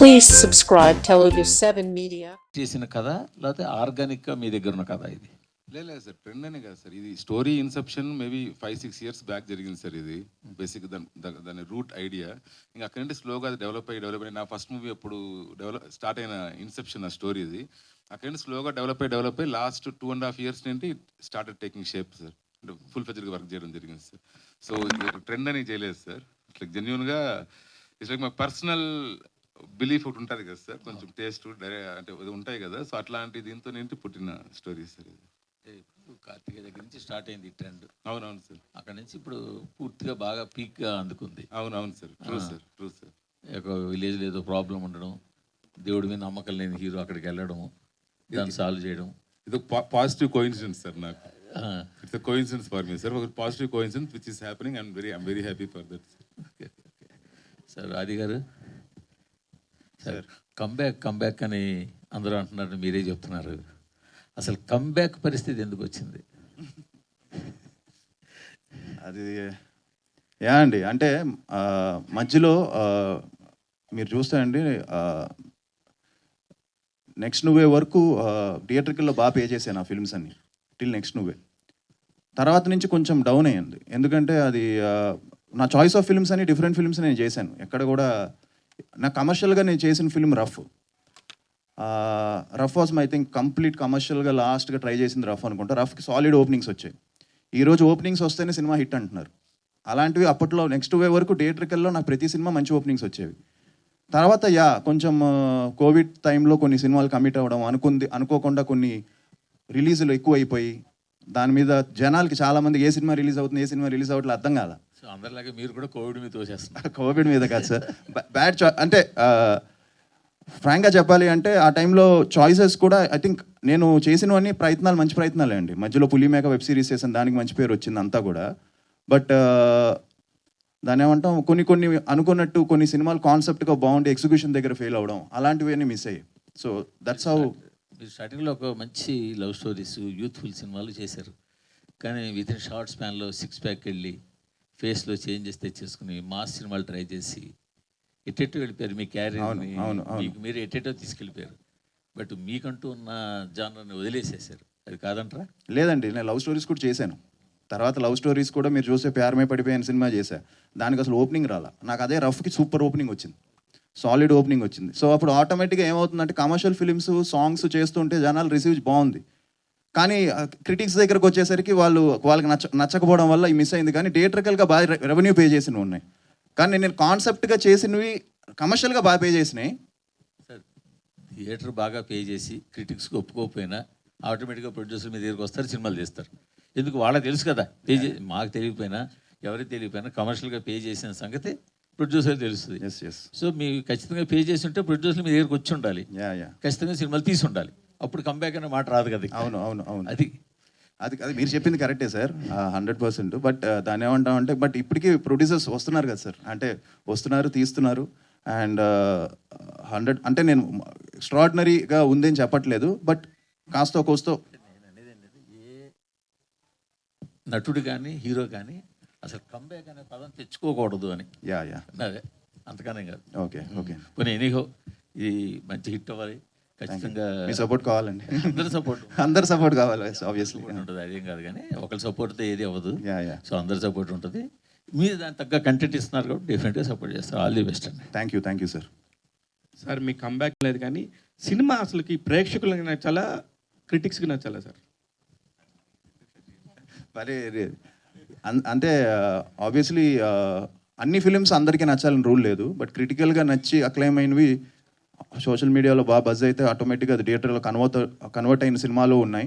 Please subscribe Telugu 7 Media. చేసిన కథ లేకపోతే ఆర్గానిక్గా మీ దగ్గర ఉన్న కథ ఇది? లేదు సార్, ట్రెండ్ అనే కదా సార్. ఇది story Inception maybe 5-6 years back జరిగింది సార్. ఇది బేసిక్ దాని రూట్ ఐడియా. ఇంకా అక్కడి నుండి స్లోగా అది డెవలప్ అయ్యి నా ఫస్ట్ మూవీ అప్పుడు స్టార్ట్ అయిన ఇన్సెప్షన్ ఆ స్టోరీ ఇది. అక్కడి నుండి స్లోగా డెవలప్ అయ్యి లాస్ట్ 2.5 years నుండి స్టార్టెడ్ టేకింగ్ షేప్ సార్. అంటే ఫుల్ ఫ్లెడ్జ్డ్గా వర్క్ చేయడం జరిగింది సార్. సో ట్రెండ్ అని చేయలేదు సార్. ఇట్లా జెన్యున్గా it's like my personal belief ఒకటి ఉంటుంది కదా సార్, కొంచెం టేస్ట్ అంటే ఉంటాయి కదా. సో అట్లాంటి దీంతో ఏంటి పుట్టిన స్టోరీ సార్ ఇది. ఇప్పుడు కార్తికేయ దగ్గర నుంచి స్టార్ట్ అయింది ఈ ట్రెండ్. అవునవును సార్. అక్కడ నుంచి ఇప్పుడు పూర్తిగా బాగా పీక్గా అందుకుంది. అవునవును sir. True sir, true sir. ఒక విలేజ్లో ఏదో ప్రాబ్లం ఉండడం, దేవుడి మీద నమ్మకం లేని హీరో అక్కడికి వెళ్ళడం, దాన్ని సాల్వ్ చేయడం. ఇది పాజిటివ్ కోఇన్సిడెన్స్ సార్. నాకు it's coincidence for me sir. ఒక positive coincidence which is happening. I'm very happy for that. Okay okay sir. Aadi గారు సార్, కంబ్యాక్ అని అందరూ అంటున్నారు, మీరే చెప్తున్నారు. అసలు కంబ్యాక్ పరిస్థితి ఎందుకు వచ్చింది? అది అండి, అంటే మధ్యలో మీరు చూస్తే అండి, నెక్స్ట్ నువ్వే వరకు థియేటర్కిల్లో బాగా పే చేశాను ఆ ఫిల్మ్స్ అన్ని టిల్ నెక్స్ట్ నువ్వే. తర్వాత నుంచి కొంచెం డౌన్ అయ్యింది. ఎందుకంటే అది నా చాయిస్ ఆఫ్ ఫిల్మ్స్ అని డిఫరెంట్ ఫిల్మ్స్ నేను చేశాను. ఎక్కడ కూడా నా కమర్షియల్గా నేను చేసిన film rough was my think complete కమర్షియల్గా లాస్ట్గా ట్రై చేసింది రఫ్ అనుకుంటా. రఫ్కి సాలిడ్ ఓపెనింగ్స్ వచ్చాయి. ఈరోజు ఓపెనింగ్స్ వస్తేనే సినిమా హిట్ అంటున్నారు. అలాంటివి అప్పట్లో నెక్స్ట్ వే వరకు థియేటర్కల్లో నాకు ప్రతి సినిమా మంచి ఓపెనింగ్స్ వచ్చేవి. తర్వాత కొంచెం కోవిడ్ టైంలో కొన్ని సినిమాలు కమిట్ అవ్వడం, అనుకోకుండా కొన్ని రిలీజులు ఎక్కువ అయిపోయి దాని మీద జనాలకి చాలామంది ఏ సినిమా రిలీజ్ అవుతుంది, ఏ సినిమా రిలీజ్ అవ్వట్లేదు అర్థం కాదా. సో అందరిలాగే మీరు కూడా కోవిడ్ మీద తోసేస్తున్నారు. కోవిడ్ మీద కాదు సార్, బ్యాడ్ అంటే ఫ్రాంక్గా చెప్పాలి అంటే ఆ టైంలో చాయిసెస్ కూడా ఐ థింక్ నేను చేసినవన్నీ ప్రయత్నాలు మంచి ప్రయత్నాలే అండి. మధ్యలో పులిమేక వెబ్ సిరీస్ చేసాను, దానికి మంచి పేరు వచ్చింది అంతా కూడా. బట్ దాన్ని ఏమంటాం, కొన్ని అనుకున్నట్టు కొన్ని సినిమాలు కాన్సెప్ట్గా బాగుండి ఎగ్జిక్యూషన్ దగ్గర ఫెయిల్ అవ్వడం, అలాంటివన్నీ మిస్ అయ్యాయి. So that's how. మీరు స్టార్టింగ్లో ఒక మంచి లవ్ స్టోరీస్, యూత్ఫుల్ సినిమాలు చేశారు. కానీ విత్ ఇన్ షార్ట్ స్పాన్లో 6 pack వెళ్ళి ఫేస్లో చేంజెస్ తెచ్చేసుకుని మాస్ సినిమాలు ట్రై చేసి ఎట్టెట్టో వెళ్ళిపోయారు. మీ క్యారియర్ని మీకు మీరు ఎట్టెట్టో తీసుకెళ్ళిపోయారు. బట్ మీకంటూ ఉన్న జానర్ని వదిలేసేసారు. అది కాదంటారా? లేదండి, నేను లవ్ స్టోరీస్ కూడా చేశాను. తర్వాత లవ్ స్టోరీస్ కూడా మీరు చూసే ప్యారమే పడిపోయిన సినిమా చేశా. దానికి అసలు ఓపెనింగ్ రాలా. నాకు అదే రఫ్కి సూపర్ ఓపెనింగ్ వచ్చింది, సాలిడ్ ఓపెనింగ్ వచ్చింది. సో అప్పుడు ఆటోమేటిక్గా ఏమవుతుందంటే కమర్షియల్ ఫిలిమ్స్ సాంగ్స్ చేస్తుంటే జనాలు రిసీవ్ బాగుంది, కానీ క్రిటిక్స్ దగ్గరకు వచ్చేసరికి వాళ్ళకి నచ్చకపోవడం వల్ల ఈ మిస్ అయింది. కానీ థియేటర్కల్గా బాగా రెవెన్యూ పే చేసినవి ఉన్నాయి. కానీ నేను కాన్సెప్ట్గా చేసినవి కమర్షియల్గా బాగా పే చేసినాయి. సార్, థియేటర్ బాగా పే చేసి క్రిటిక్స్కి ఒప్పుకోకపోయినా ఆటోమేటిక్గా ప్రొడ్యూసర్ మీ దగ్గరికి వస్తారు, సినిమాలు చేస్తారు. ఎందుకు? వాళ్ళకి తెలుసు కదా. మాకు తెలియకపోయినా, ఎవరికి తెలియకపోయినా కమర్షియల్గా పే చేసిన సంగతి ప్రొడ్యూసర్ తెలుస్తుంది. సో మీరు ఖచ్చితంగా పే చేసి ఉంటే ప్రొడ్యూసర్ మీ దగ్గరికి వచ్చి ఉండాలి, ఖచ్చితంగా సినిమాలు తీసి ఉండాలి. అప్పుడు కంబ్యాక్ అనే మాట రాదు కదా. అవును అవును అవును, అది మీరు చెప్పింది కరెక్టే సార్, 100%. బట్ దాన్ని ఏమంటామంటే, బట్ ఇప్పటికీ ప్రొడ్యూసర్స్ వస్తున్నారు కదా సార్, అంటే వస్తున్నారు, తీస్తున్నారు. అండ్ 100 అంటే నేను ఎక్స్ట్రాడినరీగా ఉందని చెప్పట్లేదు, బట్ కాస్తో కోస్తో. ఏ నటుడు కానీ హీరో కానీ అసలు కంబ్యాక్ అనే పదం తెచ్చుకోకూడదు అని. అదే, అంతకనే కాదు. ఓకే ఓకే, కొన్ని ఎనీహో ఇది మంచి హిట్ అవ్వాలి, ఖచ్చితంగా మీ సపోర్ట్ కావాలండి. అందరి సపోర్ట్ కావాలి, ఆబ్వియస్లీ ఉంటుంది. అదేం కాదు, కానీ ఒకరి సపోర్ట్తో ఏది అవ్వదు. సో అందరి సపోర్ట్ ఉంటుంది. మీరు దాని తగ్గ కంటెంట్ ఇస్తున్నారు కాబట్టి డెఫినెట్గా సపోర్ట్ చేస్తారు. ఆల్ ది బెస్ట్ అండి. Thank you sir. Sir, me comeback లేదు కానీ సినిమా అసలుకి ప్రేక్షకులకి నచ్చాలా, క్రిటిక్స్కి నచ్చాలా సార్? మరి అంటే ఆబ్వియస్లీ అన్ని ఫిలిమ్స్ అందరికీ నచ్చాలని రూల్ లేదు. బట్ క్రిటికల్గా నచ్చి అక్లైమ్ అయినవి సోషల్ మీడియాలో బాగా బజ్ అయితే ఆటోమేటిక్గా అది థియేటర్లో కన్వర్ట్ అయిన సినిమాలు ఉన్నాయి.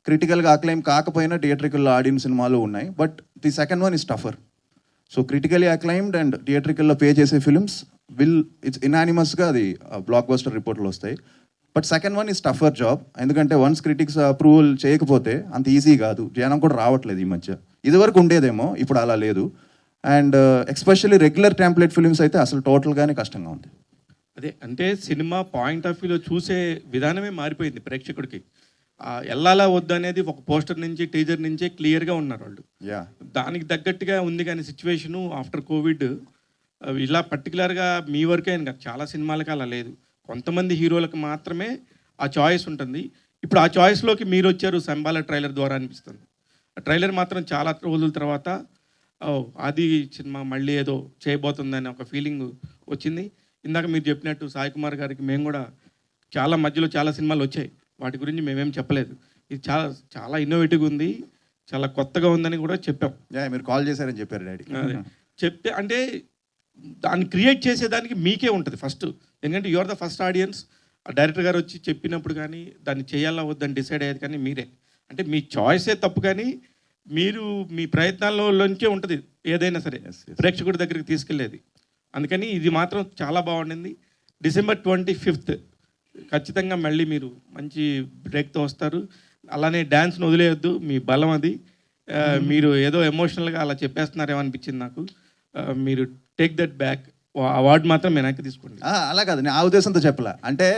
క్రిటికల్గా అక్లైమ్ కాకపోయినా థియేటర్కల్లో ఆడిన సినిమాలు ఉన్నాయి. But the second one is tougher. So critically acclaimed and థియేటర్కల్లో పే చేసే ఫిలిమ్స్ ఇట్స్ ఇనానిమస్గా అది బ్లాక్ బస్టర్ రిపోర్ట్లు వస్తాయి. But second one is tougher job. ఎందుకంటే వన్స్ క్రిటిక్స్ అప్రూవల్ చేయకపోతే అంత ఈజీ కాదు. జనం కూడా రావట్లేదు ఈ మధ్య. ఇదివరకు ఉండేదేమో, ఇప్పుడు అలా లేదు. And especially regular template films అయితే అసలు టోటల్గానే కష్టంగా ఉంది. అదే, అంటే సినిమా పాయింట్ ఆఫ్ వ్యూలో చూసే విధానమే మారిపోయింది ప్రేక్షకుడికి. వెళ్ళాలా వద్దు అనేది ఒక పోస్టర్ నుంచి, టీజర్ నుంచే క్లియర్గా ఉన్నారు వాళ్ళు. దానికి తగ్గట్టుగా ఉంది. కానీ సిచ్యువేషను ఆఫ్టర్ కోవిడ్ ఇలా పర్టికులర్గా మీ వరకే అని కాదు, చాలా సినిమాలకి అలా లేదు. కొంతమంది హీరోలకు మాత్రమే ఆ చాయిస్ ఉంటుంది. ఇప్పుడు ఆ చాయిస్లోకి మీరు వచ్చారు సంబాల ట్రైలర్ ద్వారా అనిపిస్తుంది. ఆ ట్రైలర్ మాత్రం చాలా రోజుల తర్వాత అది సినిమా మళ్ళీ ఏదో చేయబోతుందని ఒక ఫీలింగ్ వచ్చింది. ఇందాక మీరు చెప్పినట్టు సాయి కుమార్ గారికి మేము కూడా చాలా మధ్యలో చాలా సినిమాలు వచ్చాయి, వాటి గురించి మేమేం చెప్పలేదు. ఇది చాలా చాలా ఇన్నోవేటివ్గా ఉంది, చాలా కొత్తగా ఉందని కూడా చెప్పాం. మీరు కాల్ చేశారని చెప్పారు డాడీ. అదే చెప్తే అంటే దాన్ని క్రియేట్ చేసేదానికి మీకే ఉంటుంది ఫస్ట్, ఎందుకంటే your the first audience. Director గారు వచ్చి చెప్పినప్పుడు కానీ దాన్ని చేయాలా వద్దని డిసైడ్ అయ్యేది కానీ మీరే. అంటే మీ చాయిసే తప్పు, కానీ మీరు మీ ప్రయత్నాల్లోంచే ఉంటుంది ఏదైనా సరే ప్రేక్షకుడి దగ్గరికి తీసుకెళ్ళేది. అందుకని ఇది మాత్రం చాలా బాగుండింది. December 25th ఖచ్చితంగా మళ్ళీ మీరు మంచి బ్రేక్తో వస్తారు. అలానే డ్యాన్స్ను వదిలేయొద్దు, మీ బలం అది. మీరు ఏదో ఎమోషనల్గా అలా చెప్పేస్తున్నారేమో అనిపించింది నాకు. మీరు టేక్ దట్ బ్యాక్, అవార్డు మాత్రం వెనక్కి తీసుకోండి. అలా కాదు, నేను ఆ ఉద్దేశంతో చెప్పలే. అంటే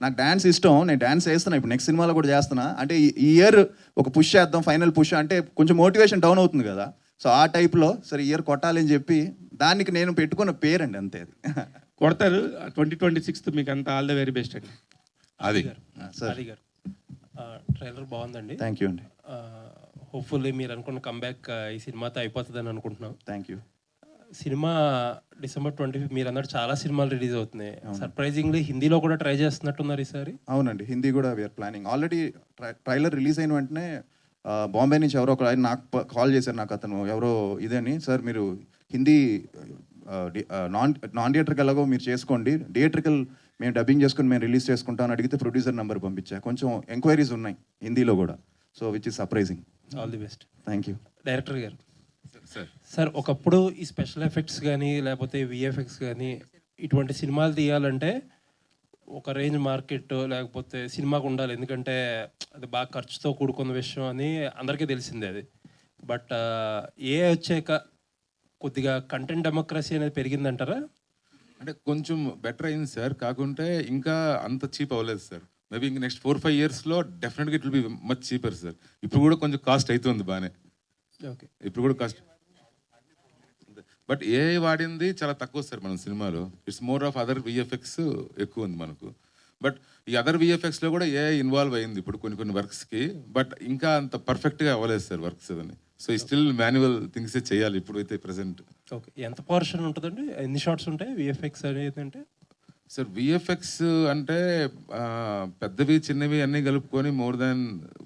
నాకు డ్యాన్స్ ఇష్టం, నేను డ్యాన్స్ చేస్తున్నా, ఇప్పుడు నెక్స్ట్ సినిమాలో కూడా చేస్తున్నా. అంటే ఈ ఇయర్ ఒక పుష్ చేద్దాం, ఫైనల్ పుష్ అంటే కొంచెం మోటివేషన్ డౌన్ అవుతుంది కదా. సో ఆ టైప్లో సరే ఇయర్ కొట్టాలి అని చెప్పి దానికి నేను పెట్టుకున్న పేరండి, అంతే. అది కొడతారు. 2026 మీకు అంతా ఆల్ ద వెరీ బెస్ట్ అండి. అది సార్ అలీ గారు ట్రైలర్ బాగుందండి. థ్యాంక్ యూ అండి. హోప్ఫుల్లీ మీరు అనుకున్న కంబ్యాక్ ఈ సినిమాతో అయిపోతుందని అనుకుంటున్నాం. Thank you. సినిమా December 25 మీరు అన్నట్టు చాలా సినిమాలు రిలీజ్ అవుతున్నాయి. సర్ప్రైజింగ్లీ హిందీలో కూడా ట్రై చేస్తున్నట్టున్నారు ఈసారి. అవునండి, హిందీ కూడా we're planning. Already trailer release అయిన వెంటనే బాంబే నుంచి ఎవరో ఒక ఆయన నాకు కాల్ చేశారు. నాకు అతను ఎవరో ఇదని, సార్ మీరు హిందీ నాన్ థియేటర్కి ఎలాగో మీరు చేసుకోండి, థియేటర్కల్ మేము డబ్బింగ్ చేసుకుని మేము రిలీజ్ చేసుకుంటామని అడిగితే ప్రొడ్యూసర్ నెంబర్ పంపించా. కొంచెం ఎంక్వైరీస్ ఉన్నాయి హిందీలో కూడా, so which is surprising. All the best. Thank you. Director గారు సార్ సార్, ఒకప్పుడు ఈ స్పెషల్ ఎఫెక్ట్స్ కానీ లేకపోతే విఎఫ్ఎక్స్ కానీ ఇటువంటి సినిమాలు తీయాలంటే ఒక రేంజ్ మార్కెట్ లేకపోతే సినిమాకు ఉండాలి, ఎందుకంటే అది బాగా ఖర్చుతో కూడుకున్న విషయం అని అందరికీ తెలిసిందే అది. బట్ ఏ వచ్చాక కొద్దిగా కంటెంట్ డెమోక్రసీ అనేది పెరిగిందంటారా? అంటే కొంచెం బెటర్ అయింది సార్, కాకుంటే ఇంకా అంత చీప్ అవ్వలేదు సార్. మేబీ ఇంక నెక్స్ట్ 4-5 yearsలో డెఫినెట్గా it will be much cheaper sir. ఇప్పుడు కూడా కొంచెం కాస్ట్ అవుతుంది బాగానే, ఓకే. ఇప్పుడు కూడా కాస్ట్. బట్ ఏ వాడింది చాలా తక్కువ సార్ మన సినిమాలో. It's more of other VFX ఎక్కువ ఉంది మనకు. బట్ ఈ అదర్ విఎఫ్ఎక్స్లో కూడా ఏ ఇన్వాల్వ్ అయింది ఇప్పుడు కొన్ని వర్క్స్కి, బట్ ఇంకా అంత పర్ఫెక్ట్గా అవ్వలేదు సార్ వర్క్స్ అవన్నీ. సో ఈ స్టిల్ మాన్యువల్ థింగ్సే చేయాలి ఇప్పుడైతే ప్రెసెంట్. ఓకే, ఎంత పోర్షన్ ఉంటుందండి, ఎన్ని షార్ట్స్ ఉంటాయి విఎఫ్ఎక్స్ అనేది? అంటే సార్ విఎఫ్ఎక్స్ అంటే పెద్దవి చిన్నవి అన్నీ కలుపుకొని మోర్ దాన్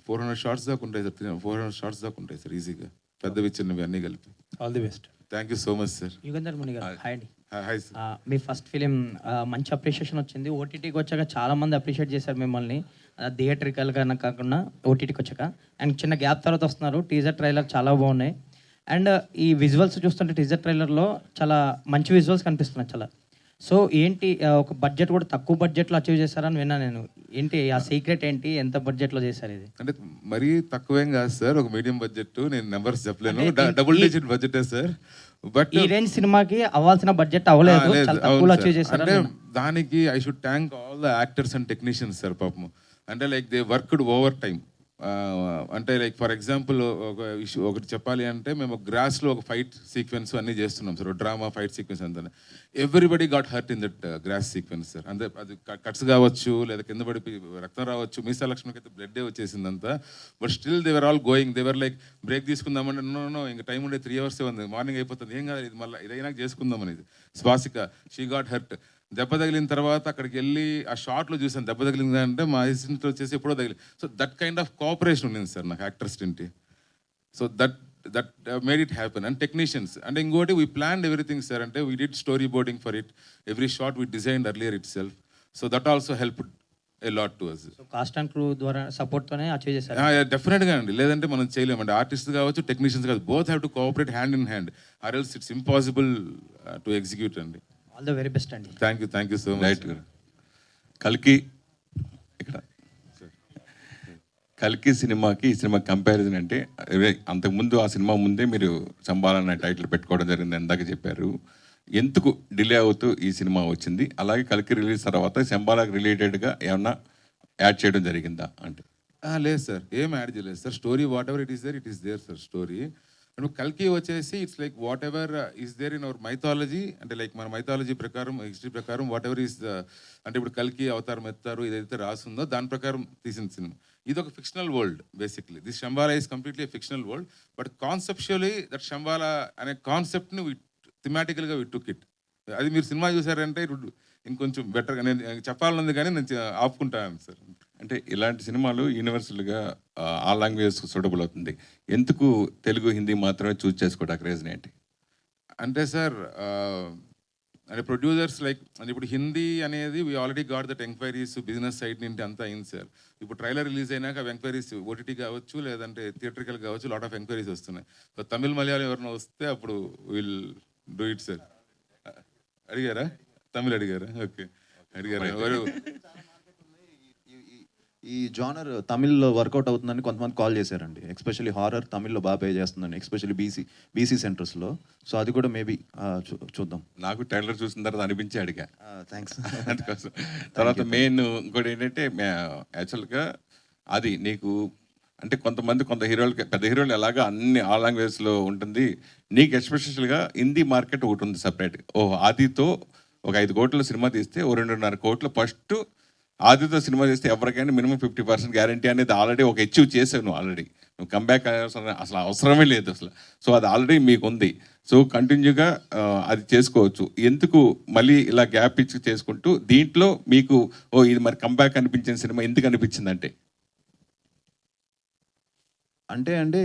400 shots దాకా ఉంటాయి సార్. 400 shots దాకా ఉంటాయి సార్ ఈజీగా, పెద్దవి చిన్నవి అన్నీ కలిపి. All the best. Thank you so much sir. Yugandhar Muni గారు హాయ్ అండి. Hi sir. మీ ఫస్ట్ ఫిలిం మంచి అప్రిషియేషన్ వచ్చింది. ఓటీటీకి వచ్చాక చాలా మంది అప్రిషియేట్ చేశారు మిమ్మల్ని, థియేట్రికల్గా కాకుండా ఓటీటీకి వచ్చాక. అండ్ చిన్న గ్యాప్ తర్వాత వస్తున్నారు. టీజర్ ట్రైలర్ చాలా బాగున్నాయి. అండ్ ఈ విజువల్స్ చూస్తుంటే టీజర్ ట్రైలర్లో చాలా మంచి విజువల్స్ కనిపిస్తున్నాయి చాలా. సో ఏంటి ఒక బడ్జెట్ కూడా తక్కువ బడ్జెట్లో అచీవ్ చేశారని విన్నా నేను. ఏంటి ఆ సీక్రెట్ ఏంటి, ఎంత బడ్జెట్లో చేశారు ఇది? అంటే మరీ తక్కువేం కాదు సార్, ఒక మీడియం బడ్జెట్. నేను నెంబర్స్ చెప్పలేను, డబుల్ డిజిట్ బడ్జెటే సార్. బట్ ఈ రేంజ్ సినిమాకి అవ్వాల్సిన బడ్జెట్ అవ్వలేదు, చాలా తక్కువలో అచీవ్ చేశారు. అంటే దానికి I should thank all the actors and technicians sir. పాపం అంటే like they worked over time. అంటే లైక్ ఫర్ ఎగ్జాంపుల్ ఒకటి చెప్పాలి అంటే, మేము గ్రాస్లో ఒక ఫైట్ సీక్వెన్స్ అన్నీ చేస్తున్నాం సార్, డ్రామా ఫైట్ సీక్వెన్స్ అంతా. Everybody got hurt in that gross sequence sir. అంటే అది కట్స్ కావచ్చు, లేదా కింద పడి రక్తం రావచ్చు. మీసా లక్ష్మికి అయితే బ్లడ్డే వచ్చేసింది అంతా. But still they were all going, they were like break తీసుకుందామంటే నో ఇంకా టైం ఉండే 3 hours ఉంది, మార్నింగ్ అయిపోతుంది, ఏం కాదు ఇది మళ్ళీ ఇదైనా చేసుకుందాం అనేది. Swasika she got hurt. దెబ్బ తగిలిన తర్వాత అక్కడికి వెళ్ళి ఆ షార్ట్లో చూసాను దెబ్బ తగిలింది అంటే మా అసిస్టెంట్ వచ్చేసి ఎప్పుడో తగిలి. So that kind of cooperation ఉండింది సార్ నాకు యాక్టర్స్ తింటి. So that made it happen. And technicians అంటే ఇంకోటి వీ ప్లాన్డ్ ఎవ్రీథింగ్ సార్. అంటే we did storyboarding for it, every shot we designed earlier itself. So that also helped a lot to us. Cast and crew ద్వారా సపోర్ట్తోనే achieve చేశారు. డెఫినెట్గా అండి, లేదంటే మనం చేయలేమండి. ఆర్టిస్ట్ కావచ్చు, టెక్నీషియన్స్ కావచ్చు, both have to cooperate hand in hand, or else it's impossible to execute అండి. ఆల్ ద వెరీ బెస్ట్ అండి. Thank you so much. Right. కల్కి ఇక్కడ కల్కి సినిమాకి ఈ సినిమా కంపారిజన్ అంటే, అంతకుముందు ఆ సినిమా ముందే మీరు సంబాలన్న టైటిల్ పెట్టుకోవడం జరిగింది, ఇందాక చెప్పారు. ఎందుకు డిలే అవుతూ ఈ సినిమా వచ్చింది? అలాగే కల్కి రిలీజ్ తర్వాత సంబాలకు రిలేటెడ్గా ఏమన్నా యాడ్ చేయడం జరిగిందా అంటే? లేదు సార్, ఏం యాడ్ చేయలేదు sir. Story whatever it is there sir story. And కల్కి వచ్చేసి it's like whatever is there in our mythology, అంటే లైక్ మన మైథాలజీ ప్రకారం, హిస్టరీ ప్రకారం వాట్ ఎవర్ ఈస్ అంటే ఇప్పుడు కల్కి అవతారం ఎత్తారు ఏదైతే రాసిందో దాని ప్రకారం తీసిన సినిమా. ఇది ఒక fictional world basically. This Shambala is completely fictional world, but conceptually that Shambala అనే కాన్సెప్ట్ని థిమాటికల్గా వి టుక్ ఇట్. అది మీరు సినిమా చూసారంటే ఇంకొంచెం బెటర్గా నేను చెప్పాలనుంది కానీ నేను ఆపుకుంటాను సార్. అంటే ఇలాంటి సినిమాలు యూనివర్సల్గా ఆ లాంగ్వేజ్ సూటబుల్ అవుతుంది. ఎందుకు తెలుగు హిందీ మాత్రమే చూస్ చేసుకోవడానికి రీజన్ ఏంటి? అంటే సార్ అంటే ప్రొడ్యూసర్స్ లైక్ అంటే ఇప్పుడు హిందీ అనేది we already got that enquiries business side నుండి అంతా అయింది సార్. ఇప్పుడు ట్రైలర్ రిలీజ్ అయినాక అవి ఎంక్వైరీస్ ఓటీటీ కావచ్చు లేదంటే థియేటర్కల్ కావచ్చు, లాట్ ఆఫ్ ఎంక్వైరీస్ వస్తున్నాయి. సో తమిళ్ మలయాళం ఎవరైనా వస్తే అప్పుడు విల్ డూ ఇట్ సార్. అడిగారా? తమిళ్ అడిగారా? ఓకే అడిగారా? ఎవరు ఈ జానర్ తమిళ్లో వర్కౌట్ అవుతుందని కొంతమంది కాల్ చేశారండి. ఎస్పెషల్లీ హారర్ తమిళ్లో బాగా పే చేస్తుందండి, ఎస్పెషల్లీ బీసీ సెంటర్స్లో. సో అది కూడా మేబీ చూద్దాం. నాకు ట్రైలర్ చూసిన తర్వాత అనిపించి అడిగా. థ్యాంక్స్. అందుకోసం తర్వాత మెయిన్ ఇంకోటి ఏంటంటే యాక్చువల్గా అది నీకు అంటే కొంత హీరోలకి పెద్ద హీరోలు ఎలాగా అన్ని ఆ లాంగ్వేజ్లో ఉంటుంది, నీకు ఎస్పెషల్గా హిందీ మార్కెట్ ఒకటి ఉంది సపరేట్. ఆదితో ఒక 5 కోట్ల సినిమా తీస్తే 2.5 కోట్లు ఫస్ట్ ఆదితో సినిమా చేస్తే ఎవరికైనా మినిమం 50% గ్యారంటీ అనేది ఆల్రెడీ ఒక అచీవ్ చేసావు నువ్వు. ఆల్రెడీ నువ్వు కంబ్యాక్ అసలు అవసరమే లేదు అసలు. సో అది ఆల్రెడీ మీకు ఉంది. సో కంటిన్యూగా అది చేసుకోవచ్చు. ఎందుకు మళ్ళీ ఇలా గ్యాప్ ఇచ్చి చేసుకుంటూ దీంట్లో మీకు ఇది మరి కంబ్యాక్ అనిపించిన సినిమా ఎందుకు అనిపించింది అంటే అండి